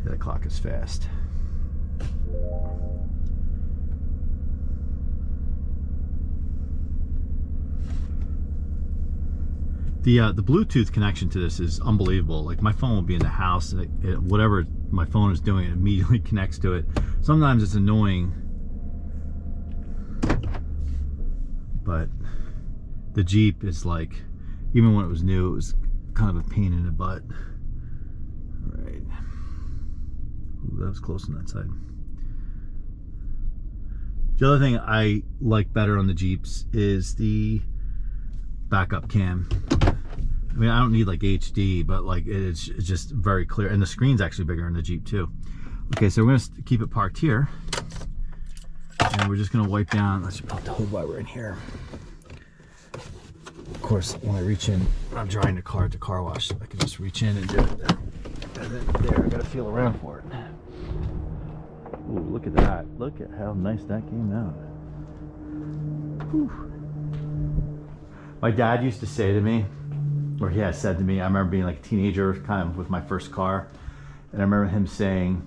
Yeah, that clock is fast. The Bluetooth connection to this is unbelievable. Like, my phone will be in the house and whatever my phone is doing, it immediately connects to it. Sometimes it's annoying, but the Jeep is like, even when it was new, it was kind of a pain in the butt. All right. Ooh, that was close on that side. The other thing I like better on the Jeeps is the backup cam. I mean, I don't need like HD, but like it's just very clear, and the screen's actually bigger in the Jeep too. Okay, so we're gonna keep it parked here, and we're just gonna wipe down. Let's just pop the hood while we're in here. Of course, when I reach in, I'm drying the car at the car wash, so I can just reach in and do it. And then there, I gotta feel around for it. Ooh, look at that! Look at how nice that came out. Whew. My dad used to say to me, or he has said to me, I remember being like a teenager, kind of with my first car, and I remember him saying,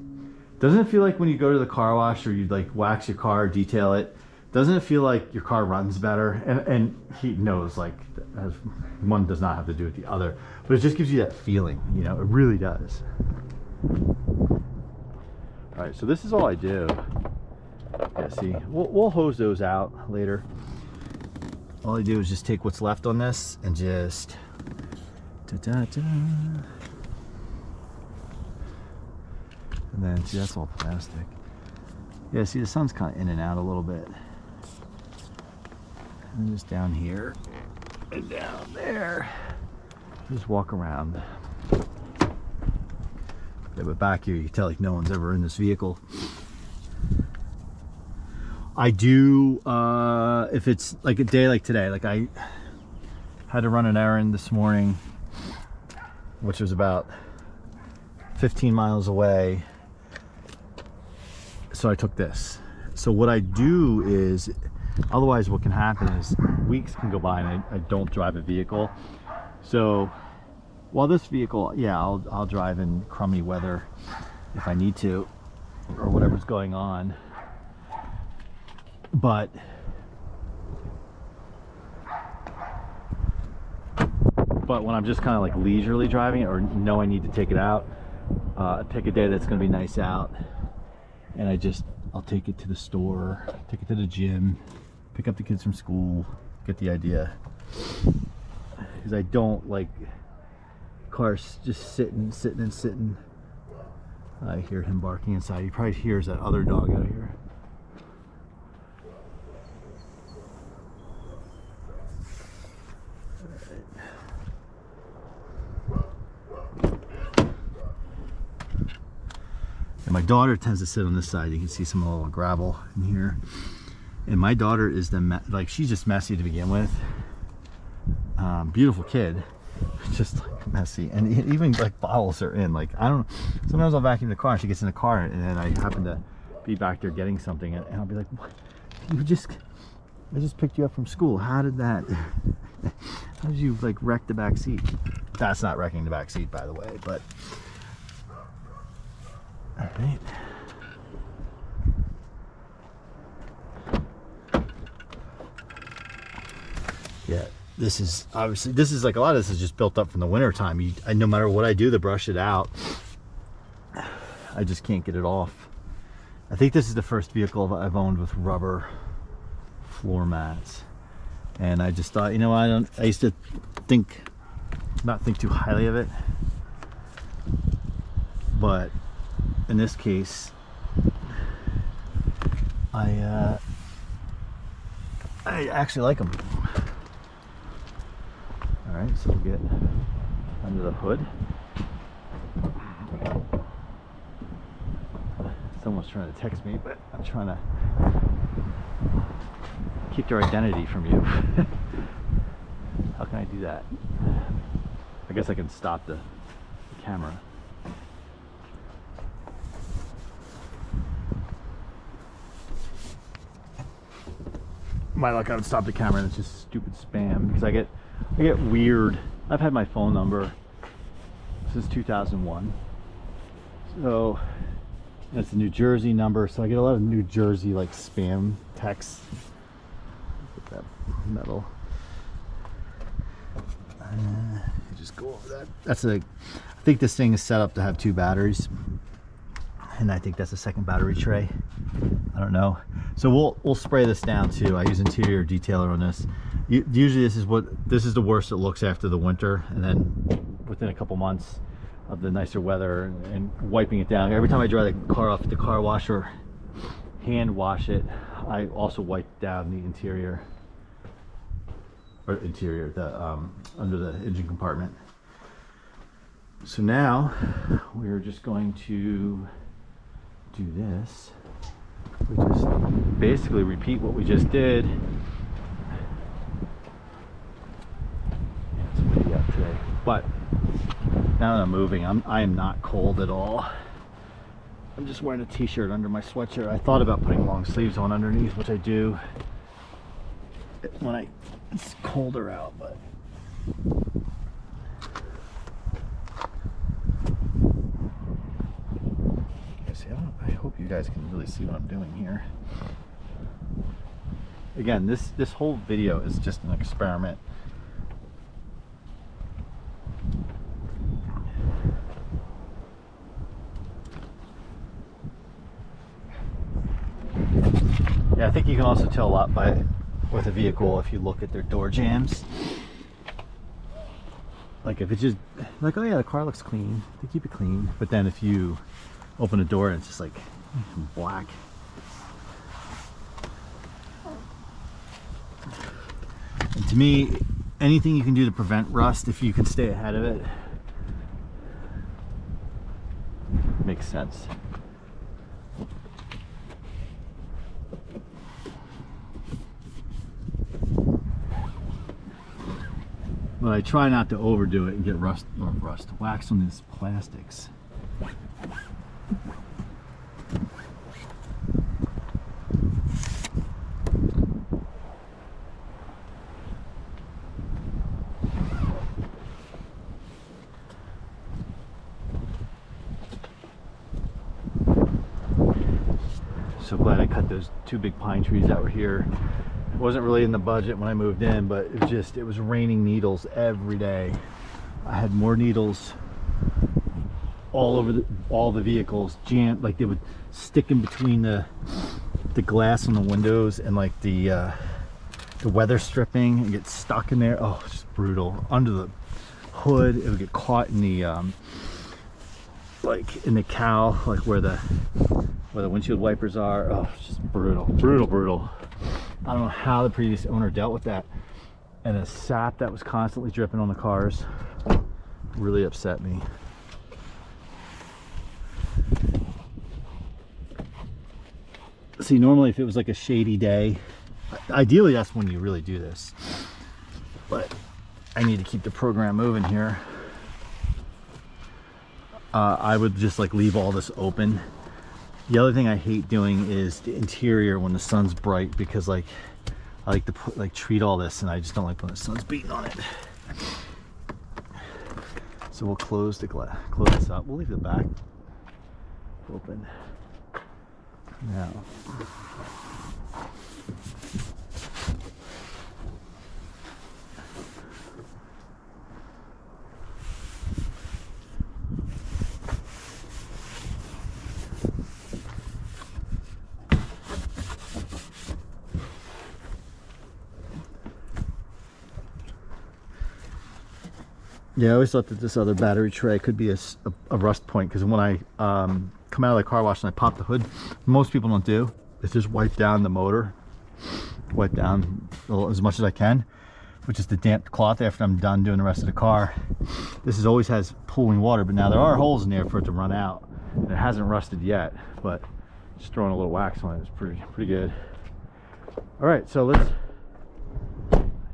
doesn't it feel like when you go to the car wash or you like wax your car, detail it, doesn't it feel like your car runs better? And he knows, like, as one does not have to do with the other, but it just gives you that feeling, you know, it really does. All right, so this is all I do. Yeah, see, we'll hose those out later. All I do is just take what's left on this and just and then see, that's all plastic. Yeah, see, the sun's kind of in and out a little bit. And just down here and down there. Just walk around. Yeah, but back here you can tell like no one's ever in this vehicle. I do, if it's like a day like today, like I had to run an errand this morning, which was about 15 miles away. So I took this. So what I do is, otherwise what can happen is weeks can go by and I don't drive a vehicle. So while this vehicle, yeah, I'll drive in crummy weather if I need to, or whatever's going on. But when I'm just kind of like leisurely driving it, or know I need to take it out, pick a day that's going to be nice out, and I'll take it to the store, take it to the gym, pick up the kids from school, get the idea. Because I don't like cars just sitting. I hear him barking inside. He probably hears that other dog out here. And my daughter tends to sit on this side. You can see some of the little gravel in here. And my daughter is like, she's just messy to begin with. Beautiful kid, just like messy. And even like bottles are in. Like, I don't know. Sometimes I'll vacuum the car and she gets in the car and then I happen to be back there getting something and I'll be like, what? I just picked you up from school. How did that? How did you like wreck the back seat? That's not wrecking the back seat, by the way, but. All right. Yeah, this is like a lot of this is just built up from the winter time. No matter what I do to brush it out, I just can't get it off. I think this is the first vehicle I've owned with rubber floor mats, and I just thought, you know, I used to not think too highly of it, but in this case, I actually like them. All right, so we'll get under the hood. Someone's trying to text me, but I'm trying to keep their identity from you. How can I do that? I guess I can stop the camera. My luck, I would stop the camera and it's just stupid spam because I get weird. I've had my phone number since 2001. So that's a New Jersey number, so I get a lot of New Jersey like spam texts. Look at that metal. You just go over that. That's I think this thing is set up to have 2 batteries, and I think that's a second battery tray. I don't know. So we'll spray this down too. I use interior detailer on this. Usually this is the worst it looks after the winter, and then within a couple months of the nicer weather and wiping it down. Every time I dry the car off at the car wash or hand wash it, I also wipe down the interior, under the engine compartment. So now we're just going to do this. We just basically repeat what we just did. Yeah, it's windy out today, but now that I'm moving, I am not cold at all. I'm just wearing a t-shirt under my sweatshirt. I thought about putting long sleeves on underneath, which I do when it's colder out, but I hope you guys can really see what I'm doing here. Again, this whole video is just an experiment. Yeah, I think you can also tell a lot with a vehicle if you look at their door jambs. Like if it's just like, oh yeah, the car looks clean, they keep it clean. But then if you open a door and it's just like black. And to me, anything you can do to prevent rust, if you can stay ahead of it, makes sense. But I try not to overdo it and get wax on these plastics. So glad I cut those 2 big pine trees that were here. It wasn't really in the budget when I moved in, but it was raining needles every day. I had more needles all over all the vehicles, jammed, like they would stick in between the glass on the windows and like the weather stripping and get stuck in there. Oh, it's just brutal. Under the hood, it would get caught in the like in the cowl, like where the windshield wipers are. Oh, it's just brutal. I don't know how the previous owner dealt with that, and the sap that was constantly dripping on the cars really upset me. See, normally if it was like a shady day, ideally that's when you really do this, but I need to keep the program moving here. I would just like leave all this open. The other thing I hate doing is the interior when the sun's bright, because like I like to treat all this, and I just don't like when the sun's beating on it. So we'll close this up. We'll leave the back open now. Yeah, I always thought that this other battery tray could be a rust point, because when I come out of the car wash and I pop the hood, most people don't do, is just wipe down the motor, wipe down as much as I can, which is the damp cloth after I'm done doing the rest of the car. This always has pooling water, but now there are holes in there for it to run out, and it hasn't rusted yet, but just throwing a little wax on it is pretty good. All right, so let's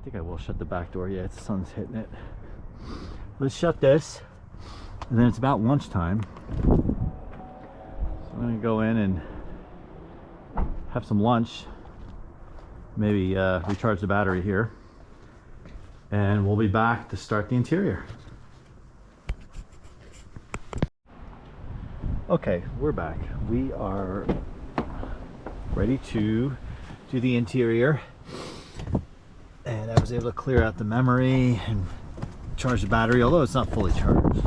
think I will shut the back door. Yeah, the sun's hitting it. Let's shut this, and then it's about lunchtime. So I'm gonna go in and have some lunch, maybe recharge the battery here, and we'll be back to start the interior. Okay, we're back. We are ready to do the interior, and I was able to clear out the memory and charge the battery, although it's not fully charged.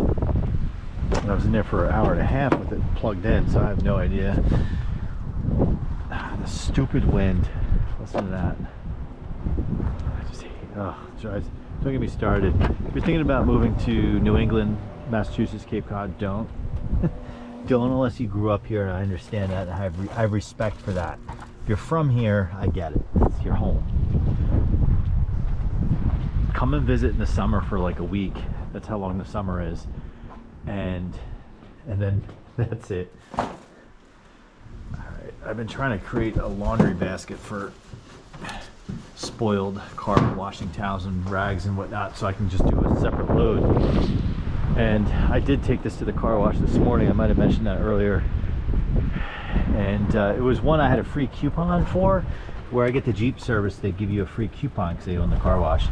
I was in there for an hour and a half with it plugged in, so I have no idea. The stupid wind. Listen to that. I just hate, oh, don't get me started. If you're thinking about moving to New England, Massachusetts, Cape Cod, don't. Don't unless you grew up here, and I understand that, and I have respect for that. If you're from here, I get it. It's your home. Come and visit in the summer for like a week. That's how long the summer is. And then that's it. All right, I've been trying to create a laundry basket for spoiled car washing towels and rags and whatnot, so I can just do a separate load. And I did take this to the car wash this morning. I might have mentioned that earlier. And it was one I had a free coupon for. Where I get the Jeep service, they give you a free coupon because they own the car wash.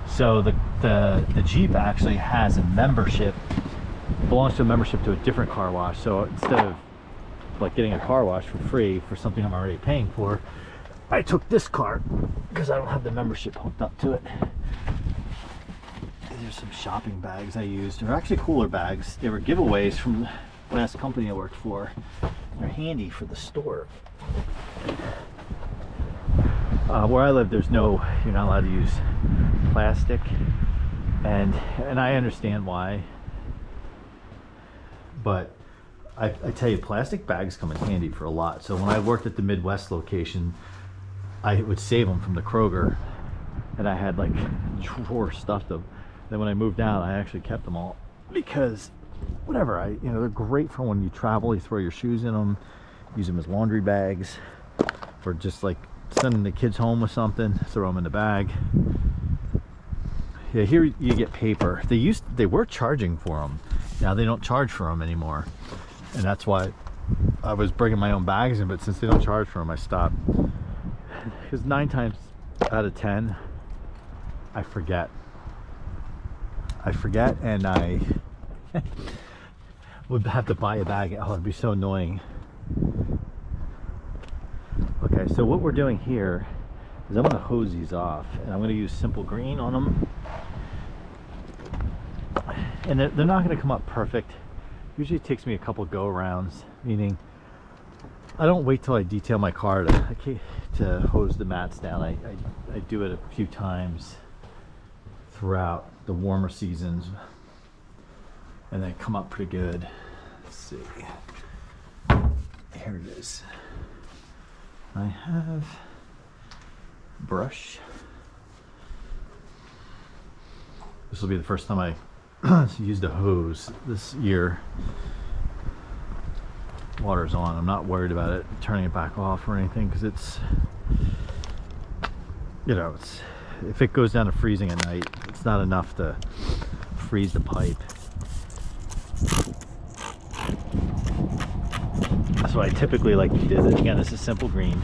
So the Jeep actually has a membership, belongs to a membership to a different car wash. So instead of like getting a car wash for free for something I'm already paying for, I took this car because I don't have the membership hooked up to it. There's some shopping bags I used. They're actually cooler bags. They were giveaways from the last company I worked for. They're handy for the store. Where I live, you're not allowed to use plastic, and I understand why. But I tell you, plastic bags come in handy for a lot. So when I worked at the Midwest location, I would save them from the Kroger, and I had like drawers stuffed them. Then when I moved out, I actually kept them all because whatever, they're great for when you travel. You throw your shoes in them, use them as laundry bags, or just like sending the kids home with something, throw them in the bag. Yeah, here you get paper. They were charging for them. Now they don't charge for them anymore, and that's why I was bringing my own bags in. But since they don't charge for them, I stopped. Because 9 times out of 10, I forget, and I would have to buy a bag. Oh, it'd be so annoying. Okay, so what we're doing here is I'm going to hose these off, and I'm going to use simple green on them. And they're not going to come up perfect. Usually it takes me a couple go arounds, meaning I don't wait till I detail my car to hose the mats down. I do it a few times throughout the warmer seasons, and they come up pretty good. Let's see. Here it is. I have a brush. This will be the first time I used a hose this year. Water's on. I'm not worried about it turning it back off or anything, because it's if it goes down to freezing at night, it's not enough to freeze the pipe. That's what I typically like to do. Again, this is simple green.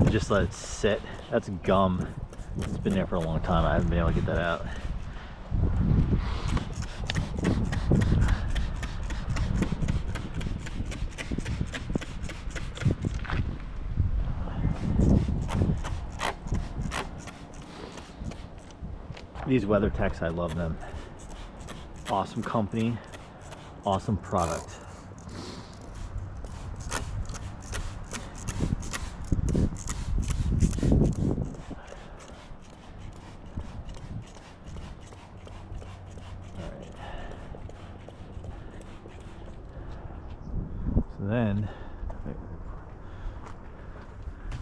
Just let it sit. That's gum. It's been there for a long time. I haven't been able to get that out. These WeatherTechs, I love them. Awesome company, awesome product. So then,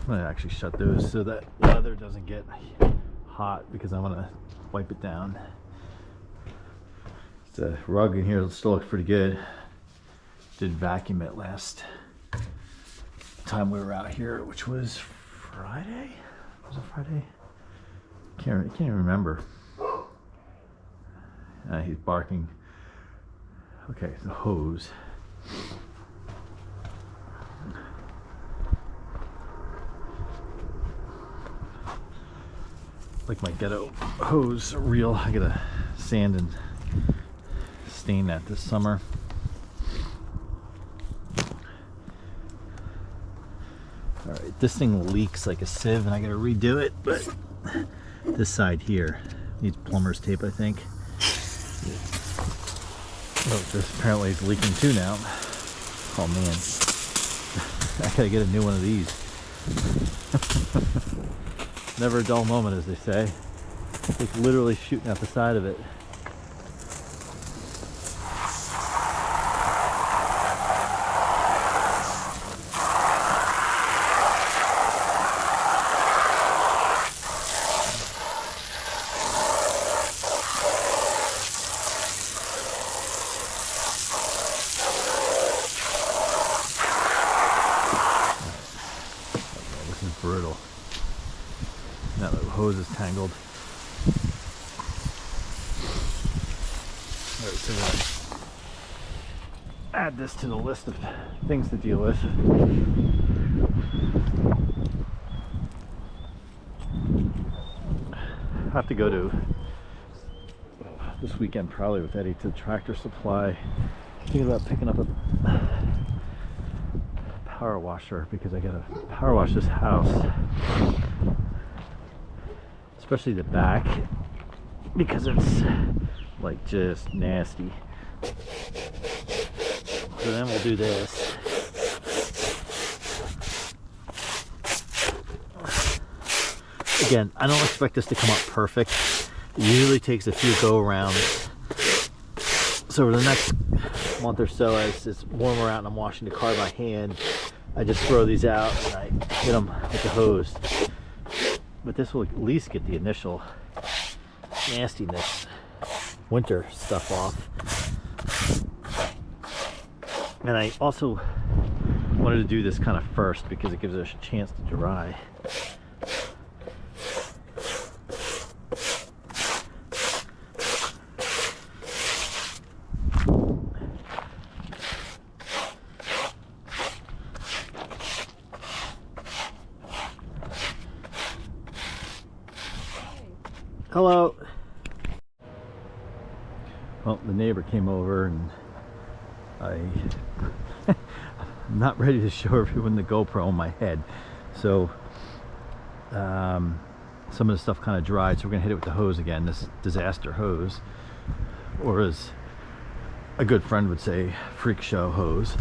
I'm gonna actually shut those so that leather doesn't get hot, because I want to wipe it down. The rug in here still looks pretty good. Did vacuum it last time we were out here, which was Friday. Was it Friday? Can't even remember. He's barking. Okay, the hose. Like my ghetto hose reel. I gotta sand and stain that this summer. Alright, this thing leaks like a sieve and I gotta redo it, but this side here needs plumber's tape, I think. Oh, this apparently is leaking too now. Oh man. I gotta get a new one of these. Never a dull moment, as they say. It's literally shooting out the side of it. This is brutal. Now the hose is tangled. Alright, so we're gonna add this to the list of things to deal with. I have to go to this weekend probably with Eddie to Tractor Supply. Thinking about picking up a power washer because I gotta power wash this house. Especially the back, because it's like just nasty. So then we'll do this. Again, I don't expect this to come up perfect. It usually takes a few go arounds. So for the next month or so, as it's warmer out and I'm washing the car by hand, I just throw these out and I hit them with the hose. But this will at least get the initial nastiness, winter stuff off. And I also wanted to do this kind of first because it gives us a chance to dry. Hello. Well, the neighbor came over and I'm not ready to show everyone the GoPro on my head. So some of the stuff kind of dried, so we're gonna hit it with the hose again, this disaster hose, or as a good friend would say, freak show hose.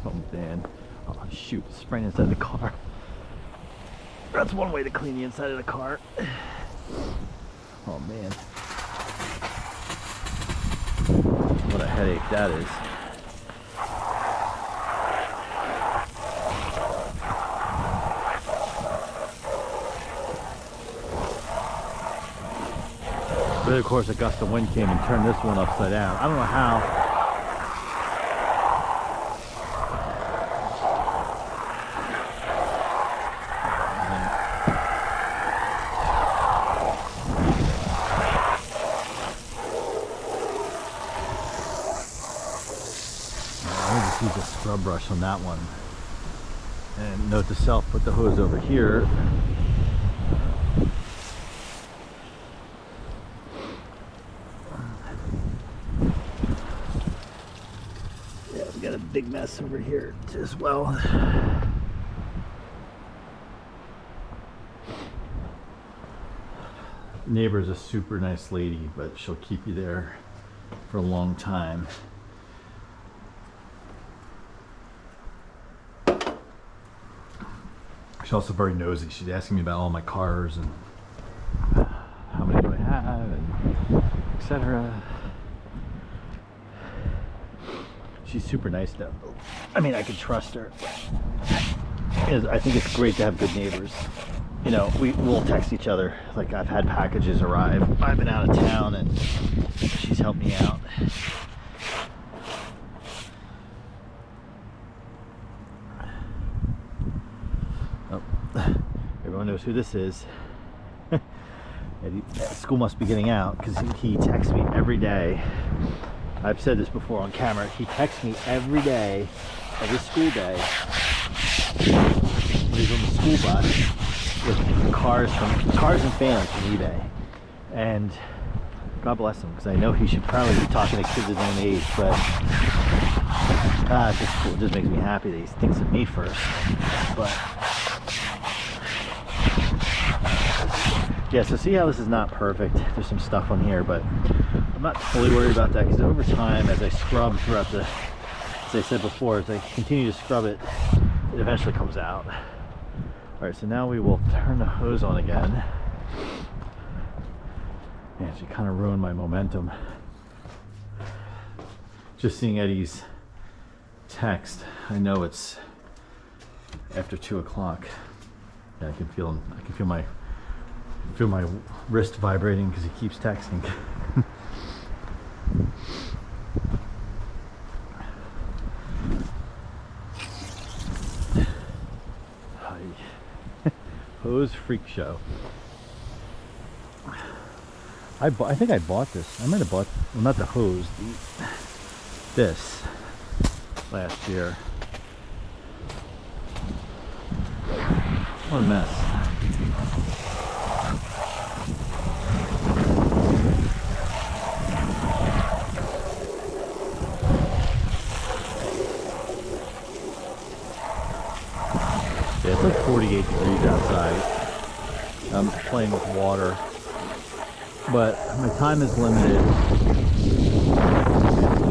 Oh man. Oh shoot, spraying inside the car. That's one way to clean the inside of the car. Oh man. What a headache that is. But of course a gust of wind came and turned this one upside down. I don't know how. Use a scrub brush on that one, and note to self, put the hose over here. Yeah, we got a big mess over here as well. Neighbor's a super nice lady, but she'll keep you there for a long time. She's also very nosy. She's asking me about all my cars and how many do I have and etc. She's super nice though. I mean, I can trust her. I think it's great to have good neighbors. You know, we'll text each other. Like I've had packages arrive. I've been out of town and she's helped me out. Oh, who this is. School must be getting out because he texts me every day. I've said this before on camera. He texts me every day, every school day, when he's on the school bus with cars and fans from eBay. And God bless him, because I know he should probably be talking to kids his own age, but it's just cool. It just makes me happy that he thinks of me first. But yeah, so see how this is not perfect. There's some stuff on here, but I'm not fully worried about that, because over time, as I scrub throughout the, as I said before, as I continue to scrub it, it eventually comes out. All right, so now we will turn the hose on again. Man, she kind of ruined my momentum. Just seeing Eddie's text, I know it's after 2 o'clock. Yeah, I can feel my wrist vibrating because he keeps texting. Hose freak show. I think I bought this. I might have bought, well, not the hose, this last year. What a mess. Yeah, it's like 48 degrees outside. I'm playing with water, but my time is limited,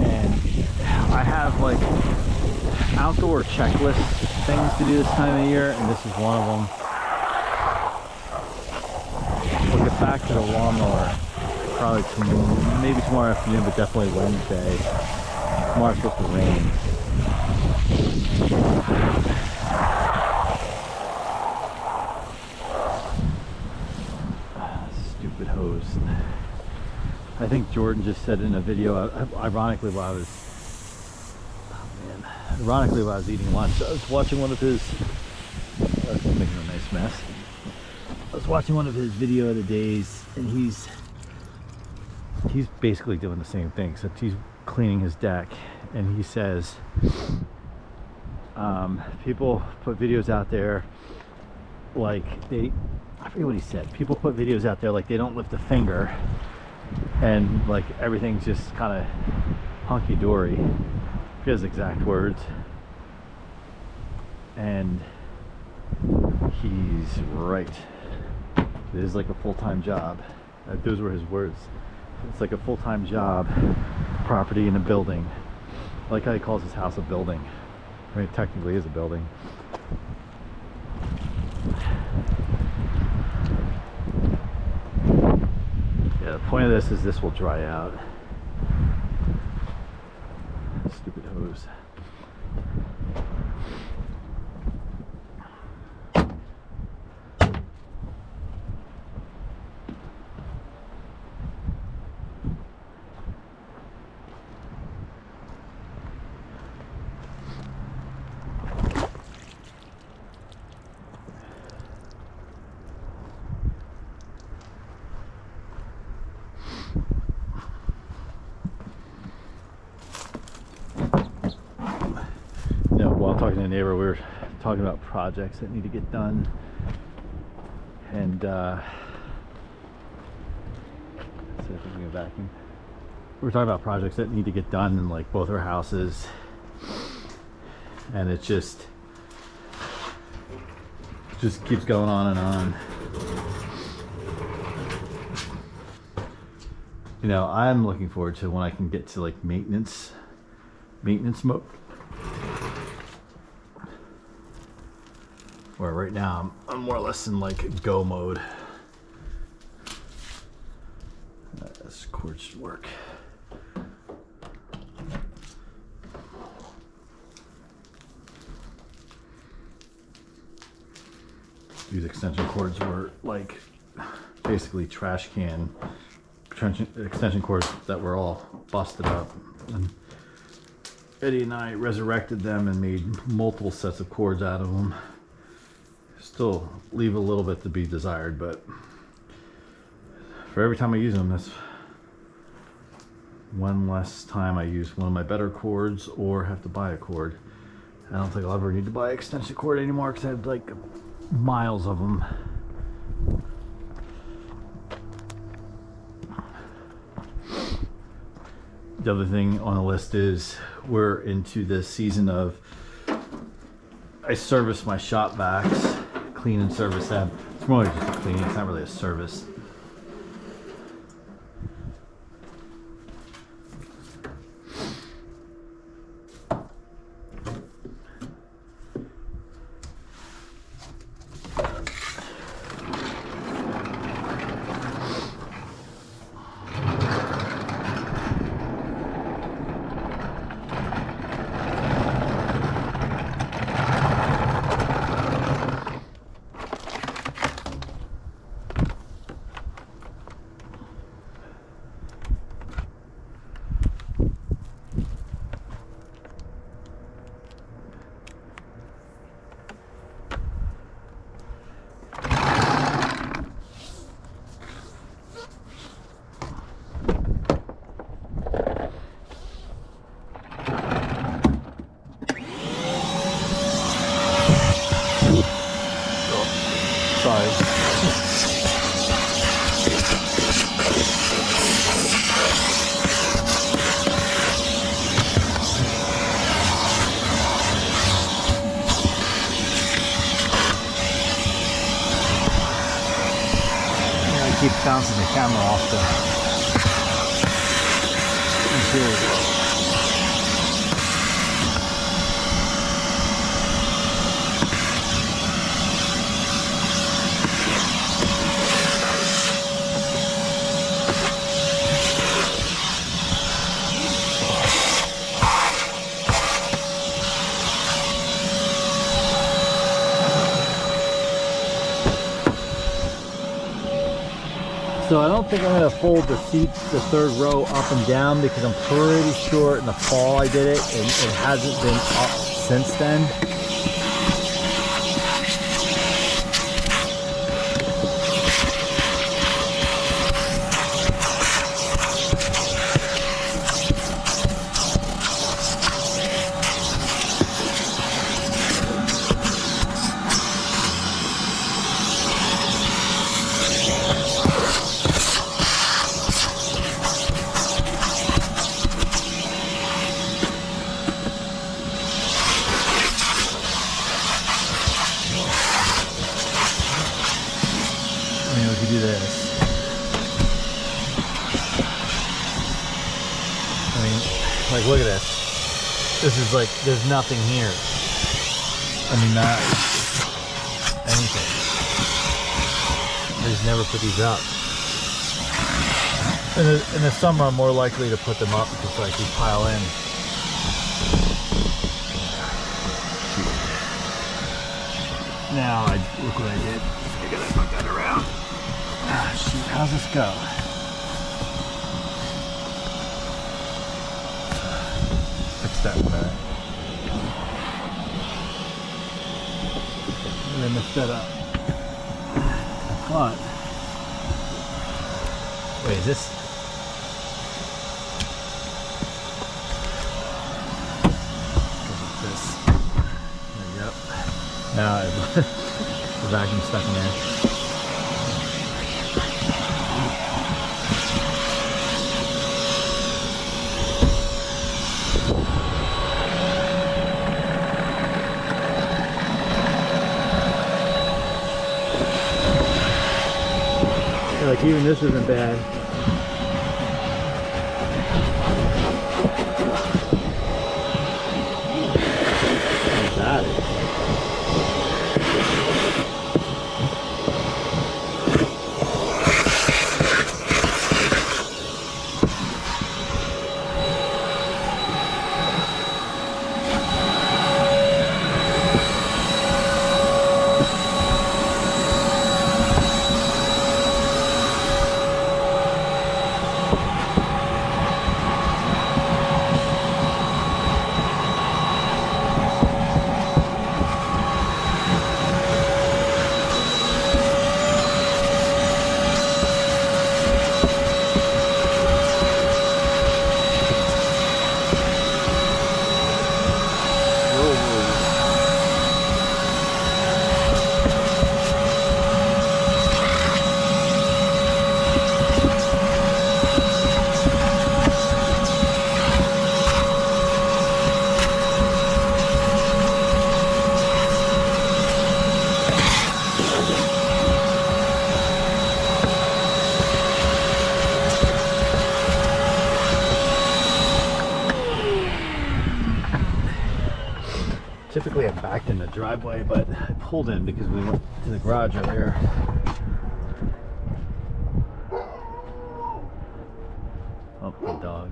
and I have like outdoor checklist things to do this time of year, and this is one of them. We'll get back to the lawnmower probably tomorrow, maybe tomorrow afternoon, but definitely Wednesday. Tomorrow's supposed to rain. Stupid hose. I think Jordan just said in a video, ironically while I was eating lunch, I was watching one of his, making a nice mess. I was watching one of his video of the days, and he's basically doing the same thing, except he's cleaning his deck, and he says people put videos out there like I forget what he said. People put videos out there like they don't lift a finger, and like everything's just kind of hunky-dory. I forget his exact words. And he's right. It is like a full-time job. Those were his words. It's like a full-time job, property in a building. I like how he calls his house a building. I mean, it technically is a building. Yeah, the point of this is this will dry out. Stupid hose. Talking to a neighbor, we were talking about projects that need to get done, and we were talking about projects that need to get done in like both our houses, and it just keeps going on and on. You know, I'm looking forward to when I can get to like maintenance mode. Where right now I'm more or less in like go mode. This cord should work. These extension cords were like basically trash can extension cords that were all busted up. And Eddie and I resurrected them and made multiple sets of cords out of them. Still leave a little bit to be desired, but for every time I use them, that's one less time I use one of my better cords or have to buy a cord. I don't think I'll ever need to buy an extension cord anymore because I have like miles of them. The other thing on the list is we're into this season of I service my shop vacs, clean and service them. It's more like just a cleaning, it's not really a service. Keep bouncing the camera off the interior. So I don't think I'm going to fold the seats, the third row up and down, because I'm pretty sure in the fall I did it and it hasn't been up since then. Do this. I mean, like, look at this. This is like, there's nothing here. I mean, not anything. I just never put these up. In the summer, I'm more likely to put them up because, like, we pile in. Now, look what I did. I gotta put that around. Ah, shoot, how's this go? Fix that one there. And then mix that up. I thought. Wait, is this? There you go. Now the vacuum's stuck in there. Like, even this isn't bad. Got it. Typically I backed in the driveway, but I pulled in because we went to the garage earlier. Oh, the dog.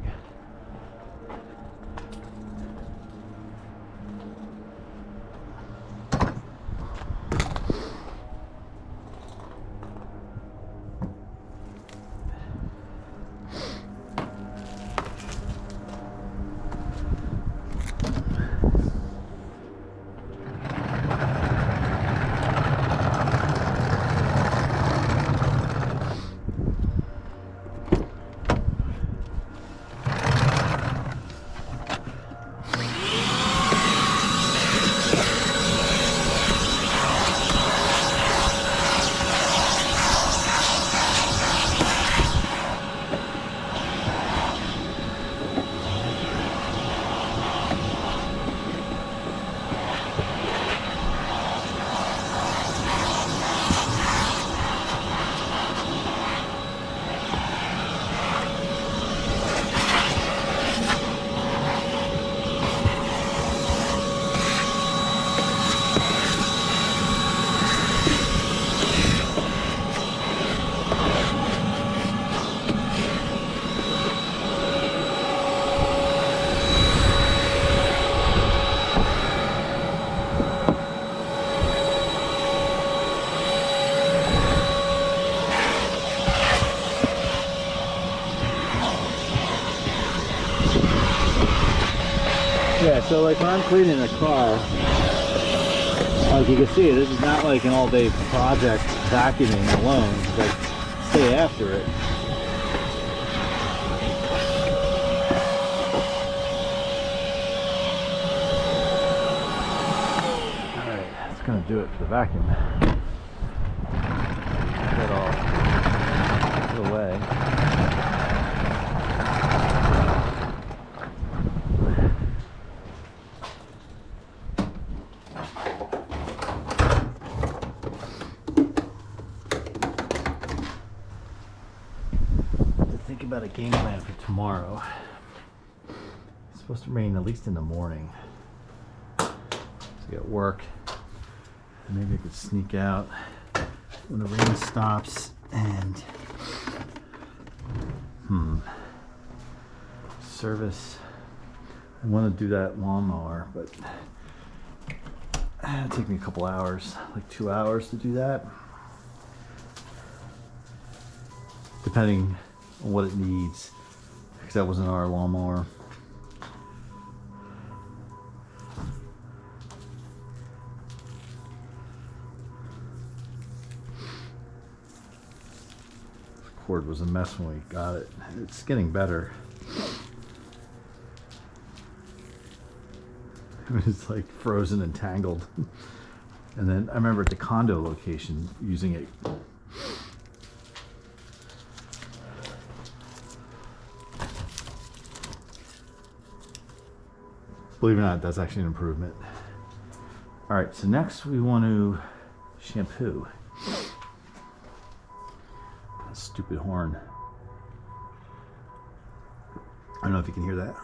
Yeah, so like when I'm cleaning the car, as you can see, this is not like an all-day project vacuuming alone. It's like stay after it. Alright, that's gonna do it for the vacuum. Get it all put away. About a game plan for tomorrow. It's supposed to rain at least in the morning. So get work. Maybe I could sneak out when the rain stops and service. I want to do that lawnmower, but it'll take me a couple hours, like 2 hours to do that, depending on what it needs, because that wasn't our lawnmower. This cord was a mess when we got it. It's getting better. It was like frozen and tangled. And then I remember at the condo location using it. Believe it or not, that's actually an improvement. All right, so next we want to shampoo. That stupid horn. I don't know if you can hear that.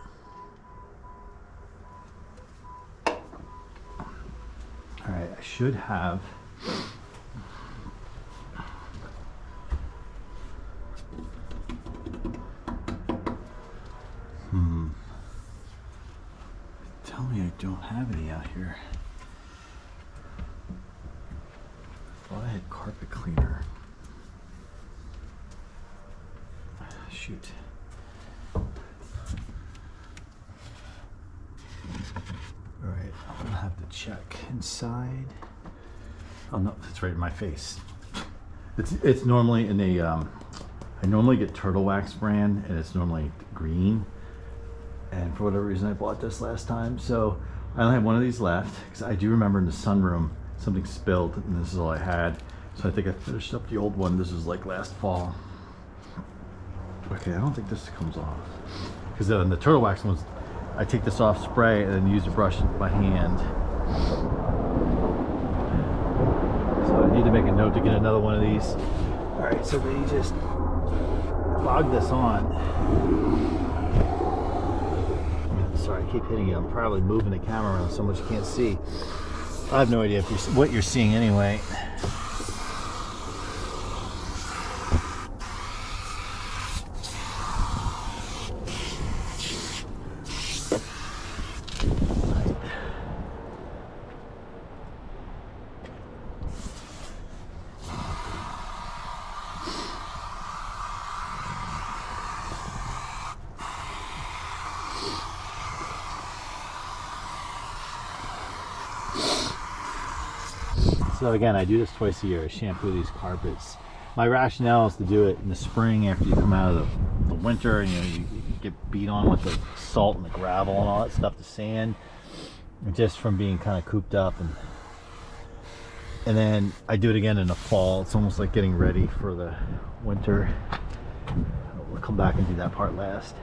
All right, I should have Tell me I don't have any out here. I thought I had carpet cleaner. Shoot. Alright, I'm gonna have to check inside. Oh no, it's right in my face. It's normally in a I normally get Turtle Wax brand, and it's normally green. And for whatever reason, I bought this last time, so I only have one of these left, because I do remember in the sunroom something spilled, and this is all I had. So I think I finished up the old one. This was like last fall. Okay, I don't think this comes off, because in the Turtle Wax ones, I take this off, spray, and then use the brush by hand. So I need to make a note to get another one of these. All right, so we just log this on. Sorry, keep hitting you. I'm probably moving the camera around so much you can't see. I have no idea if what you're seeing anyway. So again, I do this twice a year. I shampoo these carpets. My rationale is to do it in the spring after you come out of the winter, and you get beat on with the salt and the gravel and all that stuff, the sand, and just from being kind of cooped up. And then I do it again in the fall. It's almost like getting ready for the winter. We'll come back and do that part last.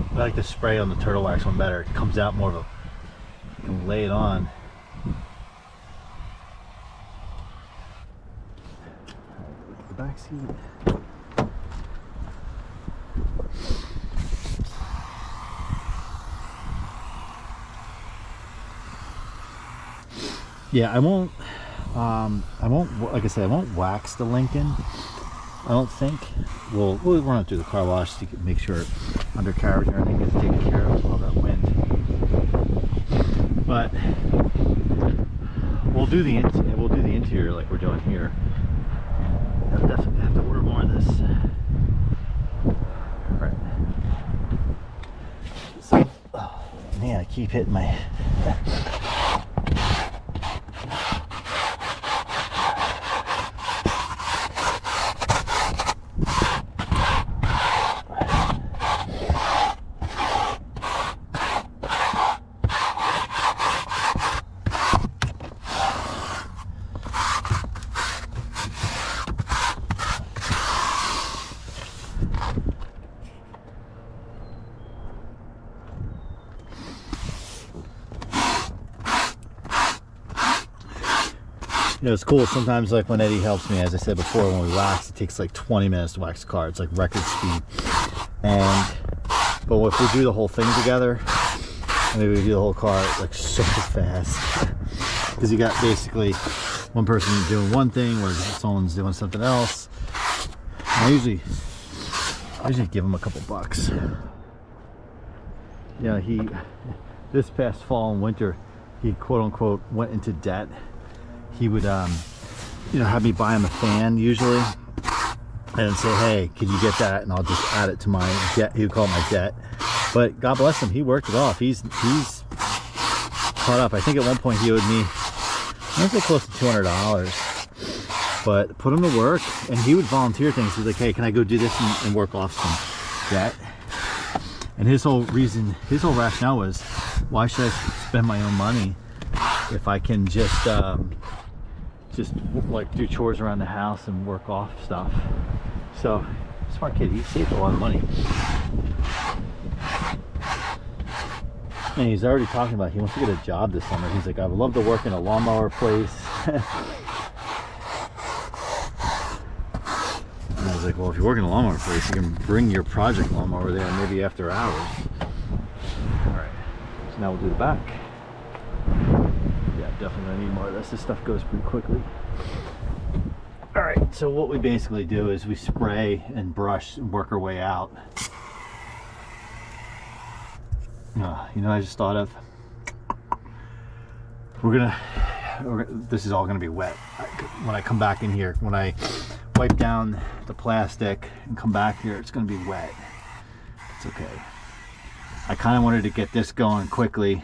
I like the spray on the turtle wax one better. It comes out more of a, you can lay it on. Look at the back seat. Yeah, I won't, like I said, I won't wax the Lincoln. I don't think. We'll run it through the car wash to make sure undercarriage and everything gets taken care of with all that wind. But we'll do the interior like we're doing here. I'll definitely have to order more of this. All right. So, oh, man, I keep hitting my. You know, it's cool sometimes, like when Eddie helps me, as I said before, when we wax, it takes like 20 minutes to wax the car. It's like record speed. But if we do the whole thing together, maybe we do the whole car like so fast, because you got basically one person doing one thing where someone's doing something else. I usually give him a couple bucks. Yeah, this past fall and winter, he quote unquote went into debt. He would, you know, have me buy him a fan usually, and say, "Hey, could you get that?" And I'll just add it to my debt. He would call it my debt. But God bless him, he worked it off. He's caught up. I think at one point he owed me, I think close to $200. But put him to work, and he would volunteer things. He's like, "Hey, can I go do this and work off some debt?" And his whole rationale was, why should I spend my own money if I can just like do chores around the house and work off stuff? So smart kid. He saved a lot of money, and he's already talking about he wants to get a job this summer. He's like, I would love to work in a lawnmower place. And I was like, well, if you work in a lawnmower place, you can bring your project lawnmower there maybe after hours. All right, so now we'll do the back. Definitely gonna need more of this. This stuff goes pretty quickly. All right, so what we basically do is we spray and brush and work our way out. You know, I just thought of, this is all gonna be wet when I come back in here. When I wipe down the plastic and come back here, it's gonna be wet. It's okay. I kind of wanted to get this going quickly,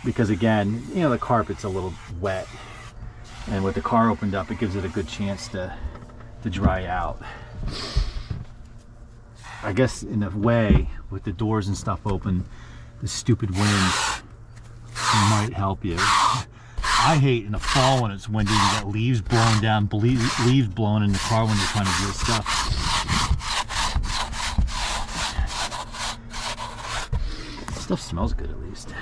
because again, you know, the carpet's a little wet, and with the car opened up, it gives it a good chance to dry out. I guess in a way, with the doors and stuff open, the stupid wind might help you. I hate in the fall when it's windy, you got leaves blowing down, leaves blowing in the car when you're trying to do stuff. Stuff smells good at least.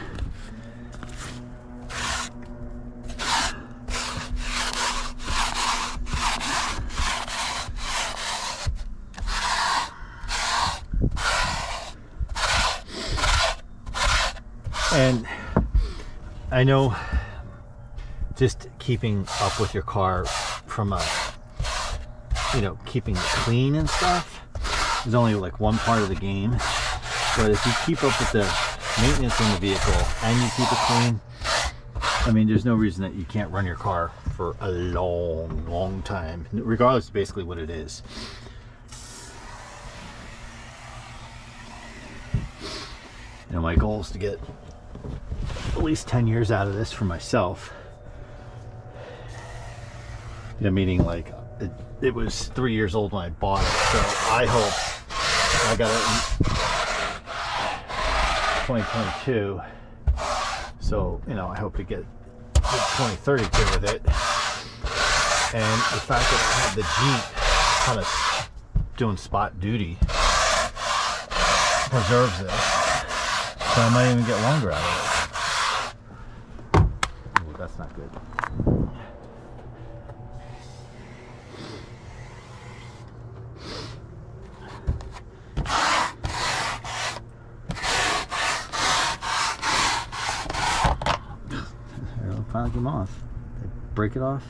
And I know just keeping up with your car from a, you know, keeping it clean and stuff is only like one part of the game. But if you keep up with the maintenance on the vehicle and you keep it clean, I mean, there's no reason that you can't run your car for a long time, regardless of basically what it is. You know, my goal is to get at least 10 years out of this for myself. You know, meaning like it was 3 years old when I bought it, so I hope I got it in 2022. So, you know, I hope to get 2032 with it. And the fact that I have the Jeep kind of doing spot duty preserves this. So I might even get longer out of it. Ooh, that's not good. Finally came off. They break it off.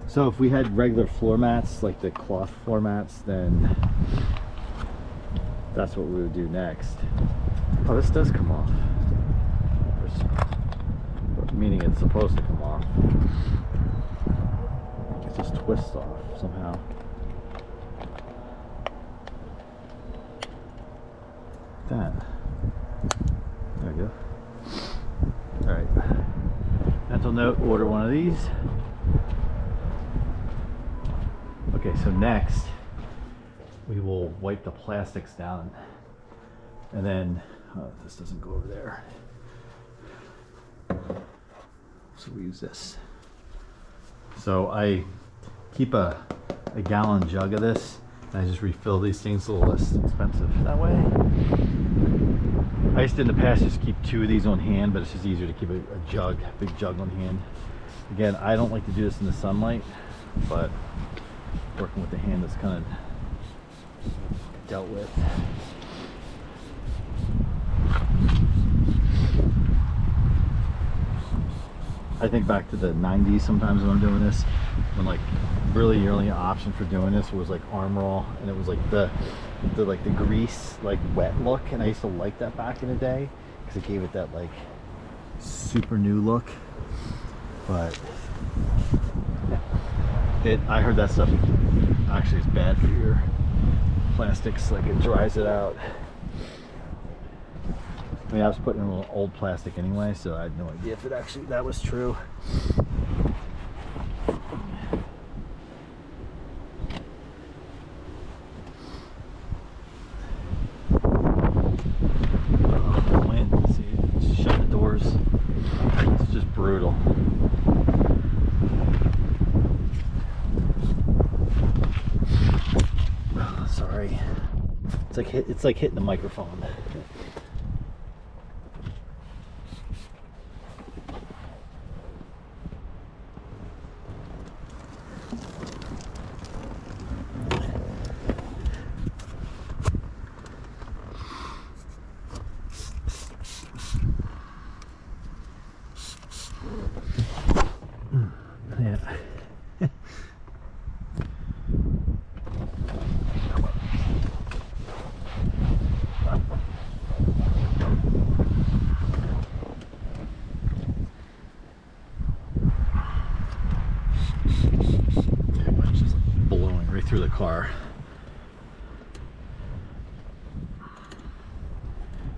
So if we had regular floor mats, like the cloth floor mats, then that's what we would do next. Oh, this does come off. Meaning it's supposed to come off. It just twists off somehow. That. There we go. Alright. Mental note, order one of these. Okay, so next we will wipe the plastics down, and then this doesn't go over there, so we use this. So I keep a gallon jug of this, and I just refill these things. A little less expensive that way. I used to in the past just keep 2 of these on hand, but it's just easier to keep a jug, big jug on hand. Again, I don't like to do this in the sunlight, but working with the hand that's kind of dealt with. I think back to the 90s sometimes when I'm doing this, when like really your only option for doing this was like Arm Roll, and it was like the grease, like wet look, and I used to like that back in the day because it gave it that like super new look. But I heard that stuff actually is bad for your plastics, like it dries it out. I mean, I was putting in a little old plastic anyway, so I had no idea if it actually that was true. Oh, wind, see, shut the doors. It's just brutal. Sorry, it's like hitting the microphone. Yeah. Through the car.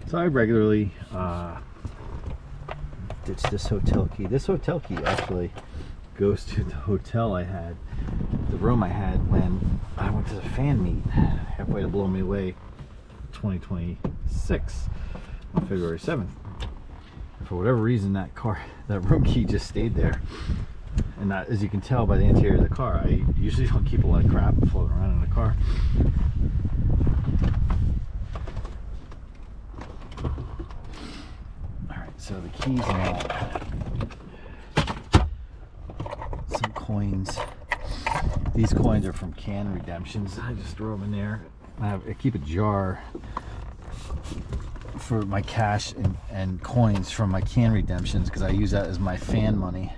So I regularly ditch this hotel key. This hotel key actually goes to the hotel I had, the room I had when I went to the fan meet halfway to Blow Me Away 2026 on February 7th. For whatever reason, that room key just stayed there. And that, as you can tell by the interior of the car, I usually don't keep a lot of crap floating around in the car. Alright, so the keys now. Some coins. These coins are from can redemptions. I just throw them in there. I keep a jar for my cash and coins from my can redemptions because I use that as my fan money.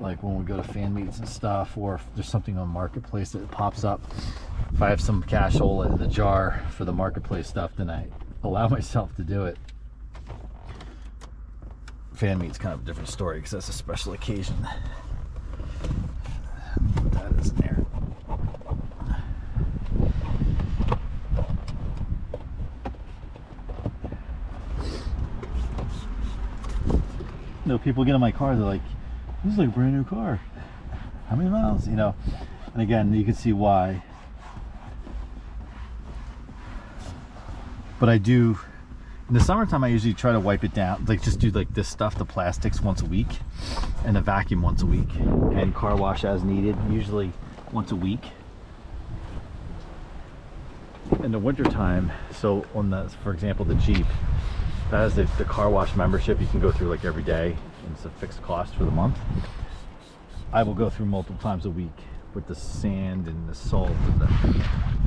Like when we go to fan meets and stuff, or if there's something on Marketplace that pops up. If I have some cashola in the jar for the Marketplace stuff, then I allow myself to do it. Fan meet's kind of a different story because that's a special occasion. Put that is in there. You know, people get in my car, they're like, this is like a brand new car. How many miles? You know, and again, you can see why. But I do, in the summertime, I usually try to wipe it down, like just do like this stuff, the plastics once a week, and the vacuum once a week, and car wash as needed, usually once a week. In the wintertime, so on the, for example, the Jeep, that has the car wash membership. You can go through like every day, and it's a fixed cost for the month. I will go through multiple times a week with the sand and the salt and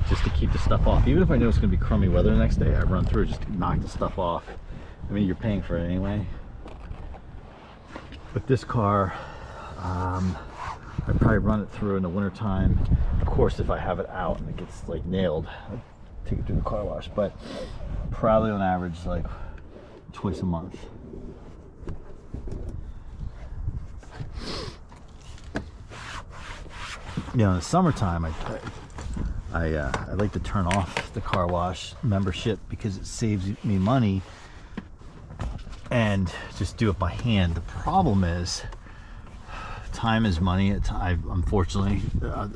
just to keep the stuff off. Even if I know it's going to be crummy weather the next day, I run through just to knock the stuff off. I mean, you're paying for it anyway. With this car, I probably run it through in the wintertime. Of course, if I have it out and it gets like nailed, I take it through the car wash. But probably on average, like twice a month. You know, in the summertime, I like to turn off the car wash membership because it saves me money and just do it by hand. The problem is time is money. Unfortunately,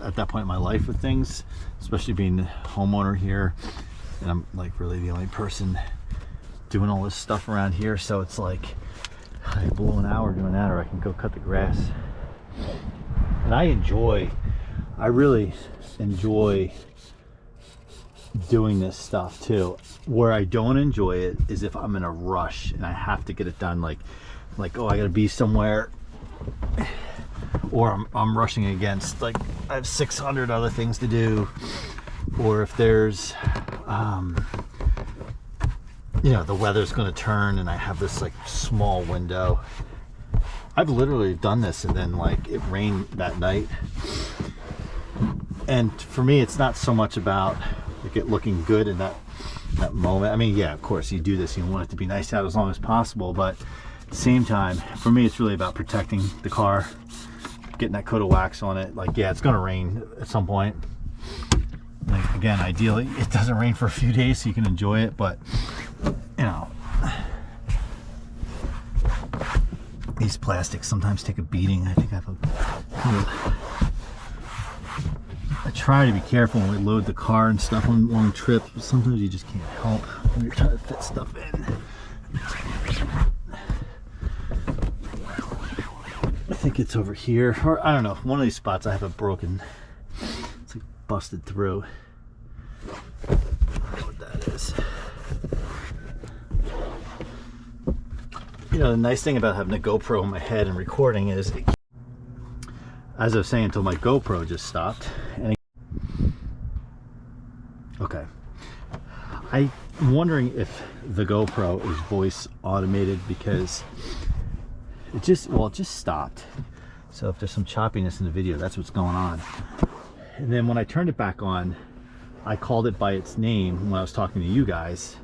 at that point in my life with things, especially being the homeowner here, and I'm like really the only person doing all this stuff around here, so it's like I blow an hour doing that, or I can go cut the grass. And I really enjoy doing this stuff too. Where I don't enjoy it is if I'm in a rush and I have to get it done, like oh, I gotta be somewhere, or I'm rushing against, like I have 600 other things to do, or if there's you know, the weather's going to turn and I have this like small window. I've literally done this, and then like it rained that night, and for me it's not so much about like it looking good in that moment. I mean, yeah, of course you do this, you want it to be nice out as long as possible, but at the same time, for me it's really about protecting the car, getting that coat of wax on it. Like, yeah, it's going to rain at some point. Like, again, ideally it doesn't rain for a few days so you can enjoy it, but you know, these plastics sometimes take a beating. I think I try to be careful when we load the car and stuff on long trips, but sometimes you just can't help when you're trying to fit stuff in. I think it's over here, or I don't know, one of these spots I have it broken. It's like busted through. I don't know what that is. You know, the nice thing about having a GoPro in my head and recording is, as I was saying, until my GoPro just stopped. And okay, I'm wondering if the GoPro is voice automated because it just stopped. So if there's some choppiness in the video, that's what's going on. And then when I turned it back on, I called it by its name when I was talking to you guys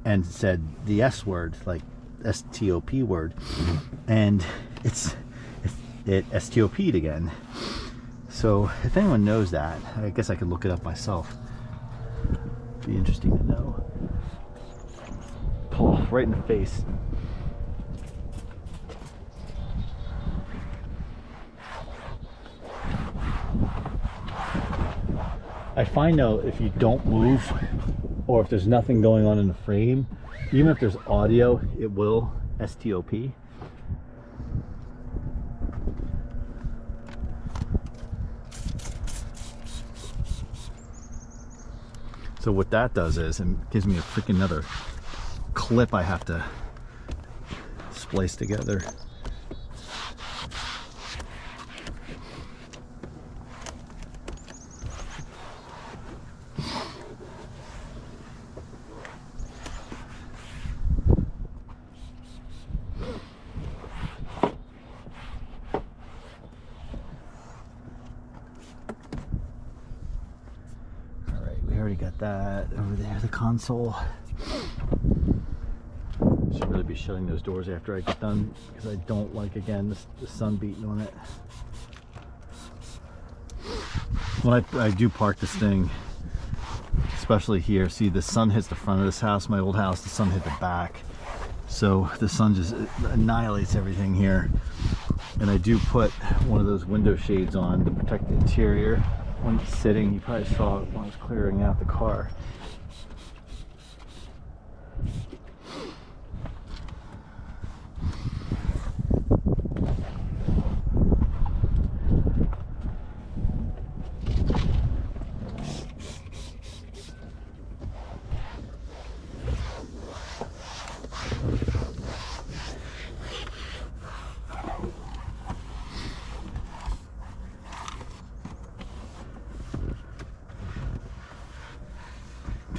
and said the S word, like STOP word, and it STOP'd again. So if anyone knows that, I guess I could look it up myself. Be interesting to know. Oh, right in the face. I find though, if you don't move, or if there's nothing going on in the frame, even if there's audio, it will stop. So what that does is, it gives me a freaking another clip I have to splice together. Got that over there, the console. Should really be shutting those doors after I get done, because I don't like, again, the sun beating on it. When I do park this thing, especially here, see, the sun hits the front of this house, my old house, the sun hit the back, so the sun just annihilates everything here. And I do put one of those window shades on to protect the interior. When it's sitting, you probably saw it when I was clearing out the car.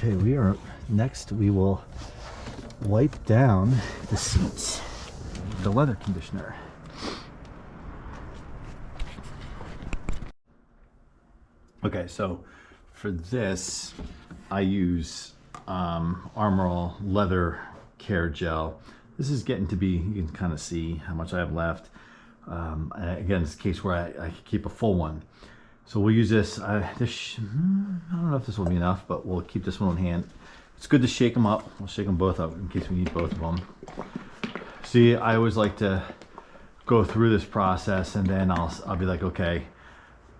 Okay, we will wipe down the seats, the leather conditioner. Okay, so for this, I use Armor All leather care gel. This is getting to be, you can kind of see how much I have left. And again, it's a case where I keep a full one. So we'll use this. I don't know if this will be enough, but we'll keep this one on hand. It's good to shake them up. We'll shake them both up in case we need both of them. See, I always like to go through this process, and then I'll be like, okay,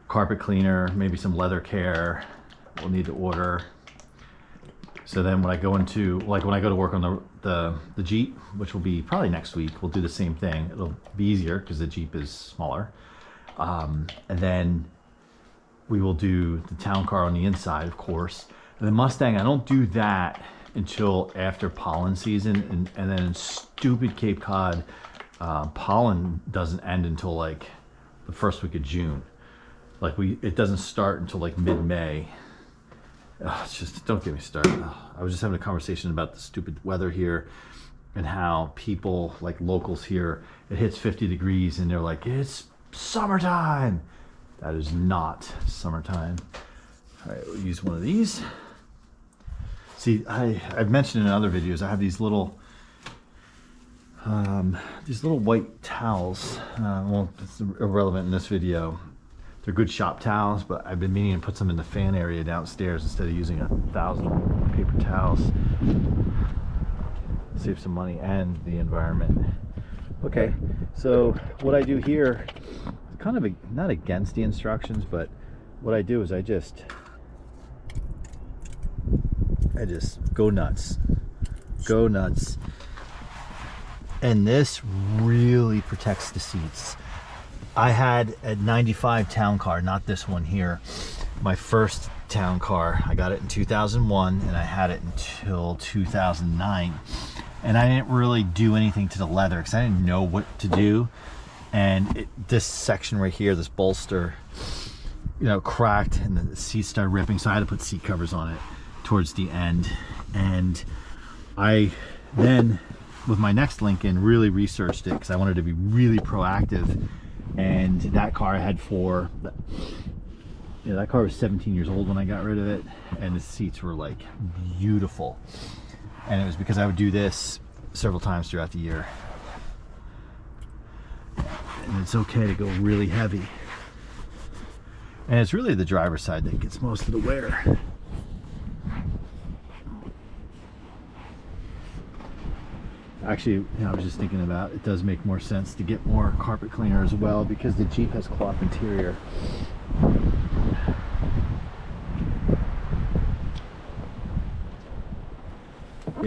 carpet cleaner, maybe some leather care we'll need to order. So then when I go into, like when I go to work on the Jeep, which will be probably next week, we'll do the same thing. It'll be easier because the Jeep is smaller. And then we will do the town car on the inside, of course. And the Mustang, I don't do that until after pollen season. And then in stupid Cape Cod, pollen doesn't end until like the first week of June. Like it doesn't start until like mid-May. It's just, don't get me started. I was just having a conversation about the stupid weather here and how people, like locals here, it hits 50 degrees and they're like, it's summertime. That is not summertime. All right, we'll use one of these. See, I've mentioned in other videos, I have these little white towels. Well, it's irrelevant in this video. They're good shop towels, but I've been meaning to put some in the fan area downstairs instead of using 1,000 paper towels. Save some money and the environment. Okay, so what I do here, kind of not against the instructions, but what I do is I just go nuts. And this really protects the seats. I had a 95 town car, not this one here. My first town car, I got it in 2001 and I had it until 2009. And I didn't really do anything to the leather because I didn't know what to do. And this section right here, this bolster, cracked and the seats started ripping. So I had to put seat covers on it towards the end. And I then, with my next Lincoln, really researched it because I wanted to be really proactive. And that car I had that car was 17 years old when I got rid of it, and the seats were like beautiful. And it was because I would do this several times throughout the year. And it's okay to go really heavy. And it's really the driver's side that gets most of the wear. Actually, I was just thinking about it does make more sense to get more carpet cleaner as well because the Jeep has cloth interior.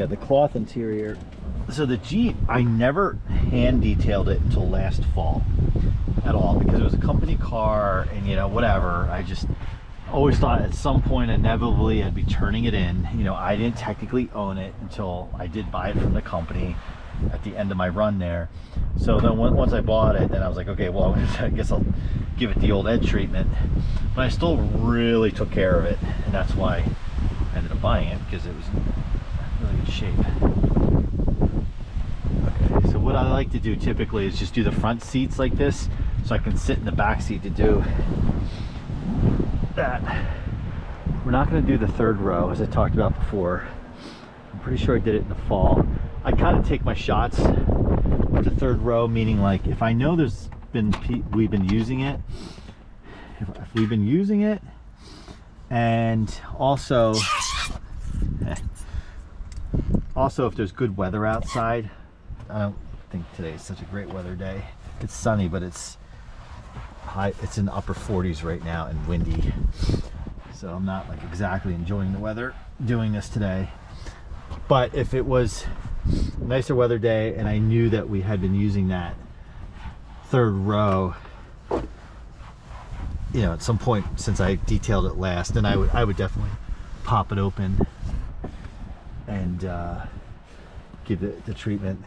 Yeah, the cloth interior. So the Jeep, I never hand detailed it until last fall at all, because it was a company car, and you know, whatever. I just always thought at some point inevitably I'd be turning it in. You know, I didn't technically own it until I did buy it from the company at the end of my run there. So then once I bought it, then I was like, okay, well, I guess I'll give it the old Ed treatment. But I still really took care of it, and that's why I ended up buying it, because it was in really good shape. Okay, so what I like to do typically is just do the front seats like this, so I can sit in the back seat to do that. We're not going to do the third row, as I talked about before. I'm pretty sure I did it in the fall. I kind of take my shots with the third row, meaning like if I know we've been using it, if we've been using it, and also if there's good weather outside. I don't think today is such a great weather day. It's sunny, but it's high, it's in the upper 40s right now and windy, so I'm not like exactly enjoying the weather doing this today. But if it was a nicer weather day and I knew that we had been using that third row, you know, at some point since I detailed it last, then I would definitely pop it open and give it the treatment.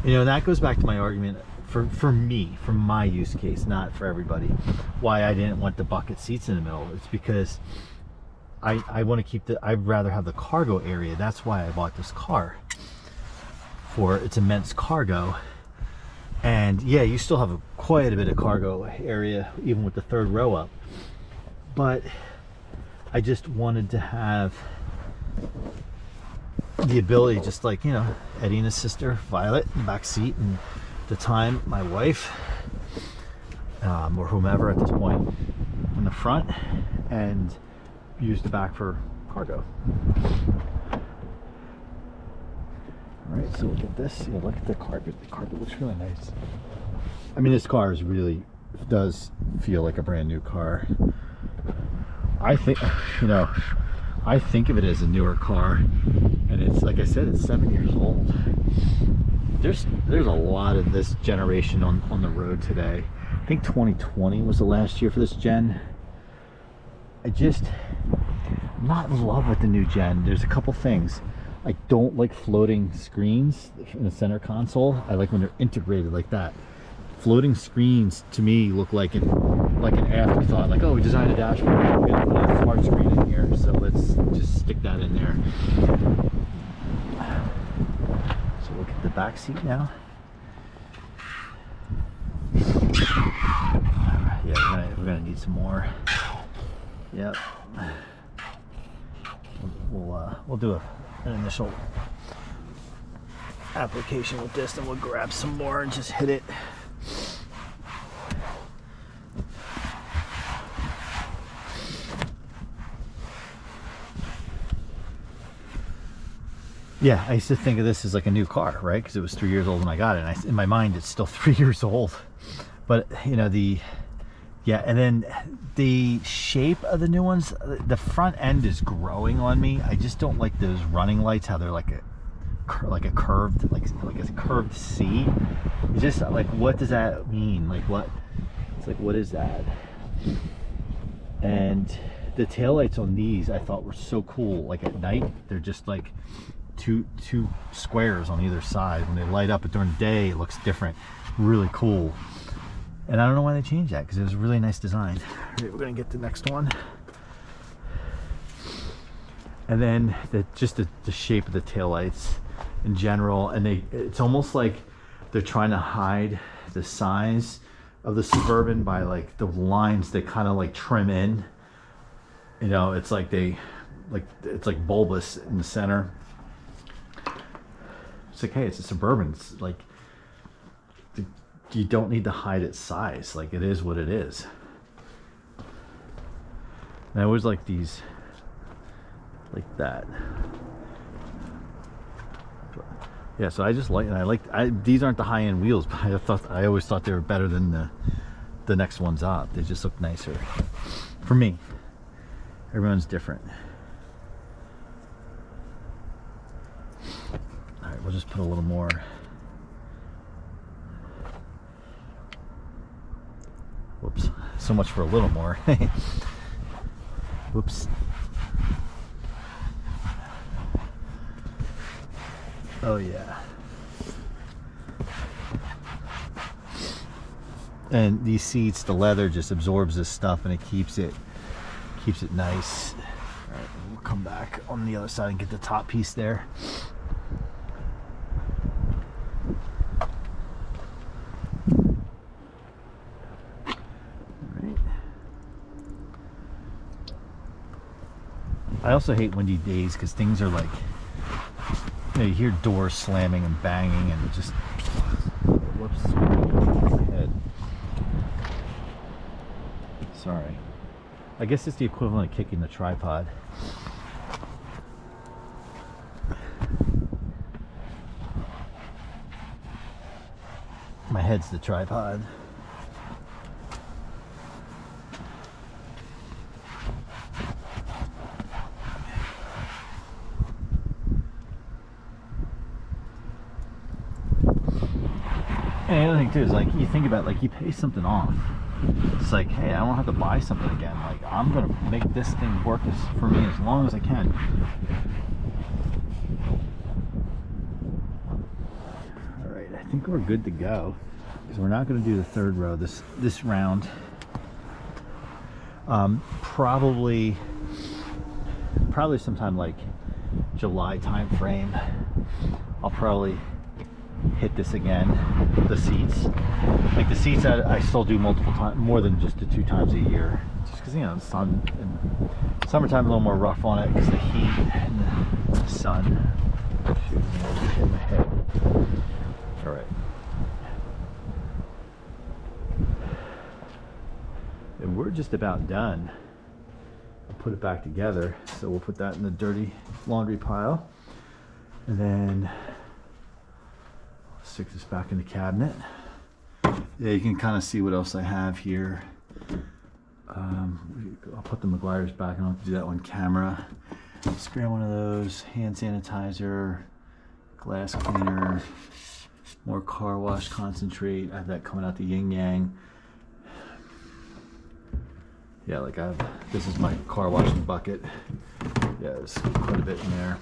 You know, and that goes back to my argument for me, for my use case, not for everybody, why I didn't want the bucket seats in the middle. It's because I want to keep I'd rather have the cargo area. That's why I bought this car, for its immense cargo. And yeah, you still have quite a bit of cargo area even with the third row up, but I just wanted to have the ability, just like, you know, Eddie and his sister Violet in the back seat, and at the time my wife, or whomever at this point, in the front, and use the back for cargo. All right, so look at this. You know, look at the carpet. The carpet looks really nice. I mean, this car is really, does feel like a brand new car. I think, you know, I think of it as a newer car, and it's, like I said, it's 7 years old. There's a lot of this generation on the road today. I think 2020 was the last year for this gen. I'm not in love with the new gen. There's a couple things. I don't like floating screens in the center console. I like when they're integrated like that. Floating screens to me look like an afterthought. Like, oh, we designed a dashboard, we're gonna put a smart screen in here, so let's just stick that in there. So look at the back seat now. Yeah, we're gonna need some more. Yep. We'll do an initial application with this, and we'll grab some more and just hit it. Yeah, I used to think of this as like a new car, right? Because it was 3 years old when I got it, and in my mind it's still 3 years old. But you know, yeah, and then the shape of the new ones, the front end is growing on me. I just don't like those running lights, how they're like a curved, like a curved C. It's just like, what does that mean? Like, what? It's like, what is that? And the taillights on these I thought were so cool. Like at night, they're just like two squares on either side. When they light up, but during the day it looks different. Really cool. And I don't know why they changed that, because it was a really nice design. All right, we're gonna get the next one. And then just the shape of the taillights in general, and it's almost like they're trying to hide the size of the Suburban by like the lines they kind of like trim in. You know, it's like it's like bulbous in the center. It's like, hey, it's a Suburban. It's like, you don't need to hide its size. Like, it is what it is. And I always like these like that. Yeah, so I just like, and these aren't the high-end wheels, but I always thought they were better than the next ones up. They just look nicer for me. Everyone's different. just put a little more. Whoops, so much for a little more. Whoops. Oh yeah. And these seats, the leather just absorbs this stuff and it keeps it nice. All right, we'll come back on the other side and get the top piece there. I also hate windy days because things are like, you know, you hear doors slamming and banging and just, whoops, my head. Sorry. I guess it's the equivalent of kicking the tripod. My head's the tripod. And the other thing too is, like, you think about, like, you pay something off. It's like, hey, I don't have to buy something again. Like, I'm gonna make this thing work for me as long as I can. All right, I think we're good to go. So we're not gonna do the third row this round. Probably sometime like July time frame. I'll probably hit this again. The seats, like the seats, I still do multiple times, more than just the 2 times a year, just because, you know, the sun and summertime a little more rough on it because the heat and the sun. Shoot, I hit my head. All right, and we're just about done. I'll put it back together, so we'll put that in the dirty laundry pile, and then stick this back in the cabinet. Yeah, you can kind of see what else I have here. I'll put the Meguiars back. I don't have to do that on camera. Spare one of those. Hand sanitizer, glass cleaner, more car wash concentrate. I have that coming out the yin yang. Yeah, like this is my car washing bucket. Yeah, there's quite a bit in there.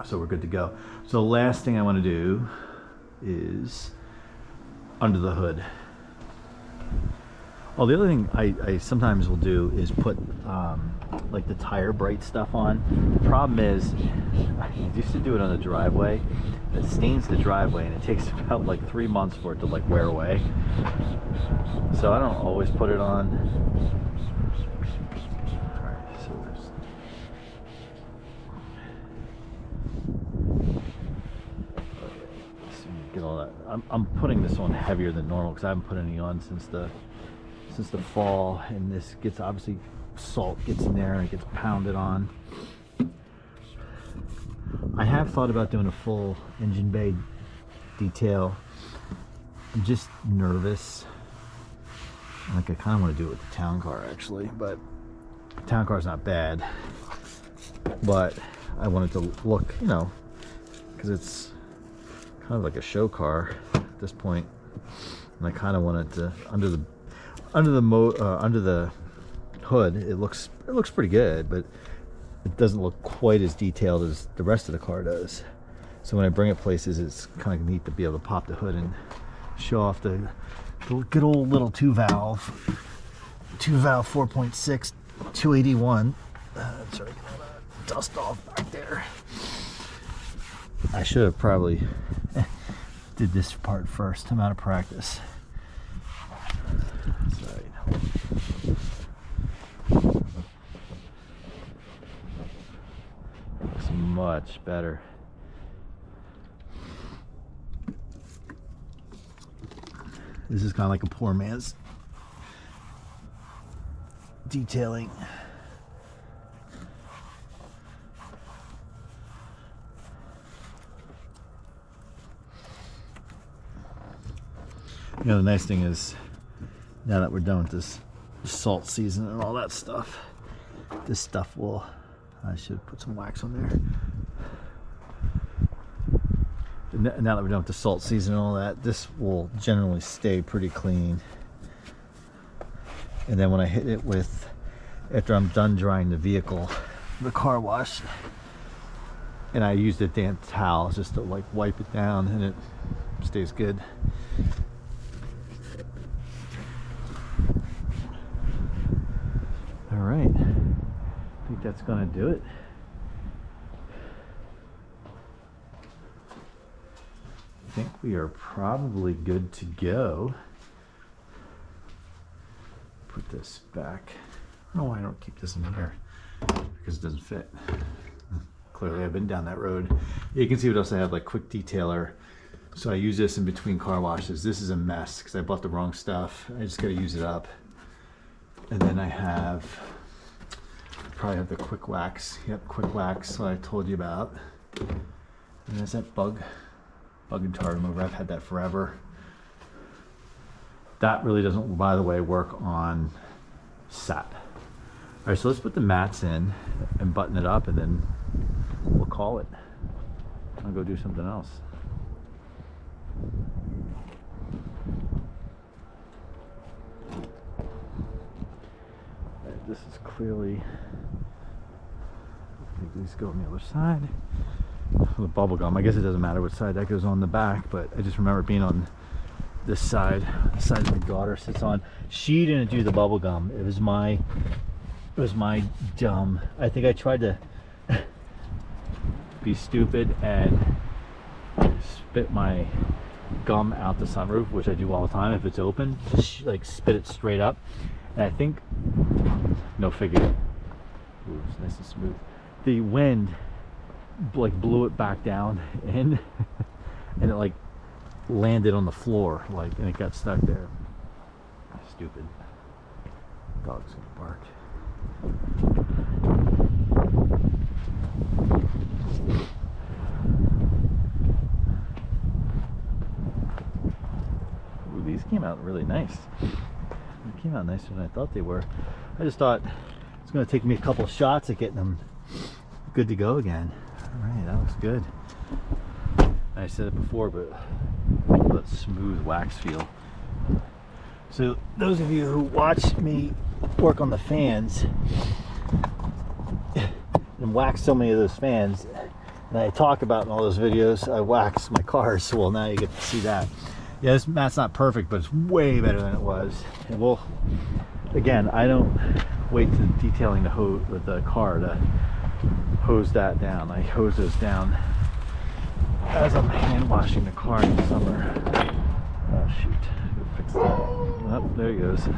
So we're good to go. So the last thing I want to do is under the hood. Oh, the other thing I sometimes will do is put like the tire bright stuff on. The problem is, I used to do it on the driveway. It stains the driveway and it takes about like 3 months for it to like wear away. So I don't always put it on. All right, so get all that. I'm putting this on heavier than normal because I haven't put any on since the fall, and this gets, obviously salt gets in there and it gets pounded on. I have thought about doing a full engine bay detail. I'm just nervous. Like, I kind of want to do it with the town car actually, but the town car is not bad, but I want it to look, you know, because it's kind of like a show car at this point, and I kind of want it to, under the hood, it looks pretty good, but it doesn't look quite as detailed as the rest of the car does. So when I bring it places, it's kind of neat to be able to pop the hood and show off the good old little 2-valve 4.6 281. Sorry, get all that dust off back there. I should have probably did this part first. I'm out of practice. Sorry. Looks much better. This is kind of like a poor man's detailing. You know, the nice thing is, now that we're done with this salt season and all that stuff, this stuff will, I should put some wax on there. now that we don't have the salt season and all that, this will generally stay pretty clean. And then when I hit it with, after I'm done drying the vehicle, the car wash, and I use the damp towel just to like wipe it down, and it stays good. All right, I think that's gonna do it. I think we are probably good to go. Put this back. I don't know why I don't keep this in here, because it doesn't fit. Clearly I've been down that road. You can see what else I have, like quick detailer. So I use this in between car washes. This is a mess because I bought the wrong stuff. I just gotta use it up. And then I have, probably have the quick wax. Yep, quick wax, what I told you about. And there's that bug and tar remover. I've had that forever. That really doesn't, by the way, work on sat. All right, so let's put the mats in and button it up, and then we'll call it. I'll go do something else. Right, this is clearly, I think these go on the other side. The bubble gum, I guess it doesn't matter which side that goes on the back, but I just remember being on this side, the side my daughter sits on. She didn't do the bubble gum. It was my dumb. I think I tried to be stupid and spit my gum out the sunroof, which I do all the time if it's open. Just like spit it straight up, and I think no figure. Ooh, it's nice and smooth. The wind like blew it back down in, and it like landed on the floor, like, and it got stuck there. Stupid. Dog's gonna bark. Ooh, these came out really nice. They came out nicer than I thought they were. I just thought it's going to take me a couple of shots at getting them good to go again. All right, that looks good. I said it before, but that smooth wax feel. So those of you who watch me work on the fans and wax so many of those fans, and I talk about in all those videos, I wax my cars. Well, now you get to see that. Yeah, this mat's not perfect, but it's way better than it was. And we'll, again, I don't wait to detailing the hose with the car to hose that down. I hose those down as I'm hand washing the car in the summer. Oh shoot, go fix that. Oh, there he goes.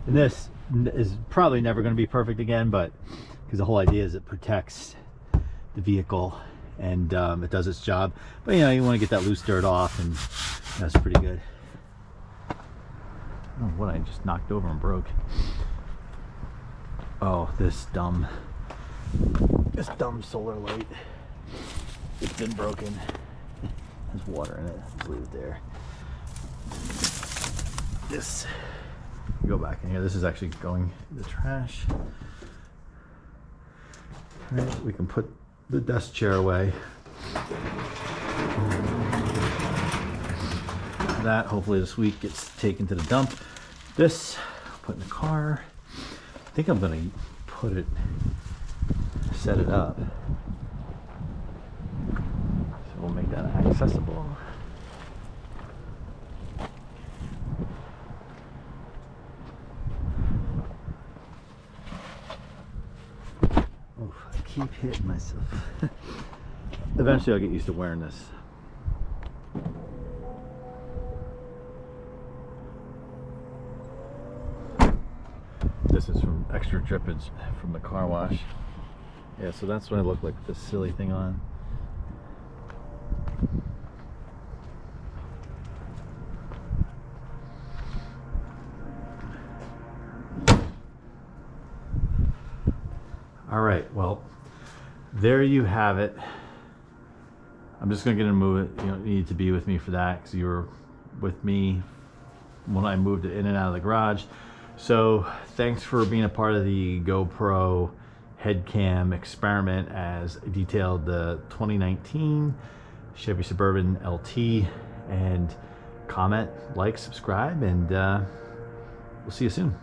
And this is probably never going to be perfect again, but because the whole idea is it protects the vehicle and it does its job. But you know, you want to get that loose dirt off, and that's pretty good. I don't know what I just knocked over and broke. Oh, this dumb solar light. It's been broken. There's water in it. Let's leave it there. This, go back in here. This is actually going in the trash. All right, we can put the desk chair away. That hopefully this week gets taken to the dump. This, put in the car. I think I'm gonna put it, set it up. So we'll make that accessible. Oof, I keep hitting myself. Eventually I'll get used to wearing this. This is from extra drippage from the car wash. Yeah, so that's what I look like with this silly thing on. All right, well, there you have it. I'm just gonna get to move it. You don't need to be with me for that because you were with me when I moved it in and out of the garage. So thanks for being a part of the GoPro Headcam experiment as I detailed the 2019 Chevy Suburban LT. And comment, like, subscribe, and we'll see you soon.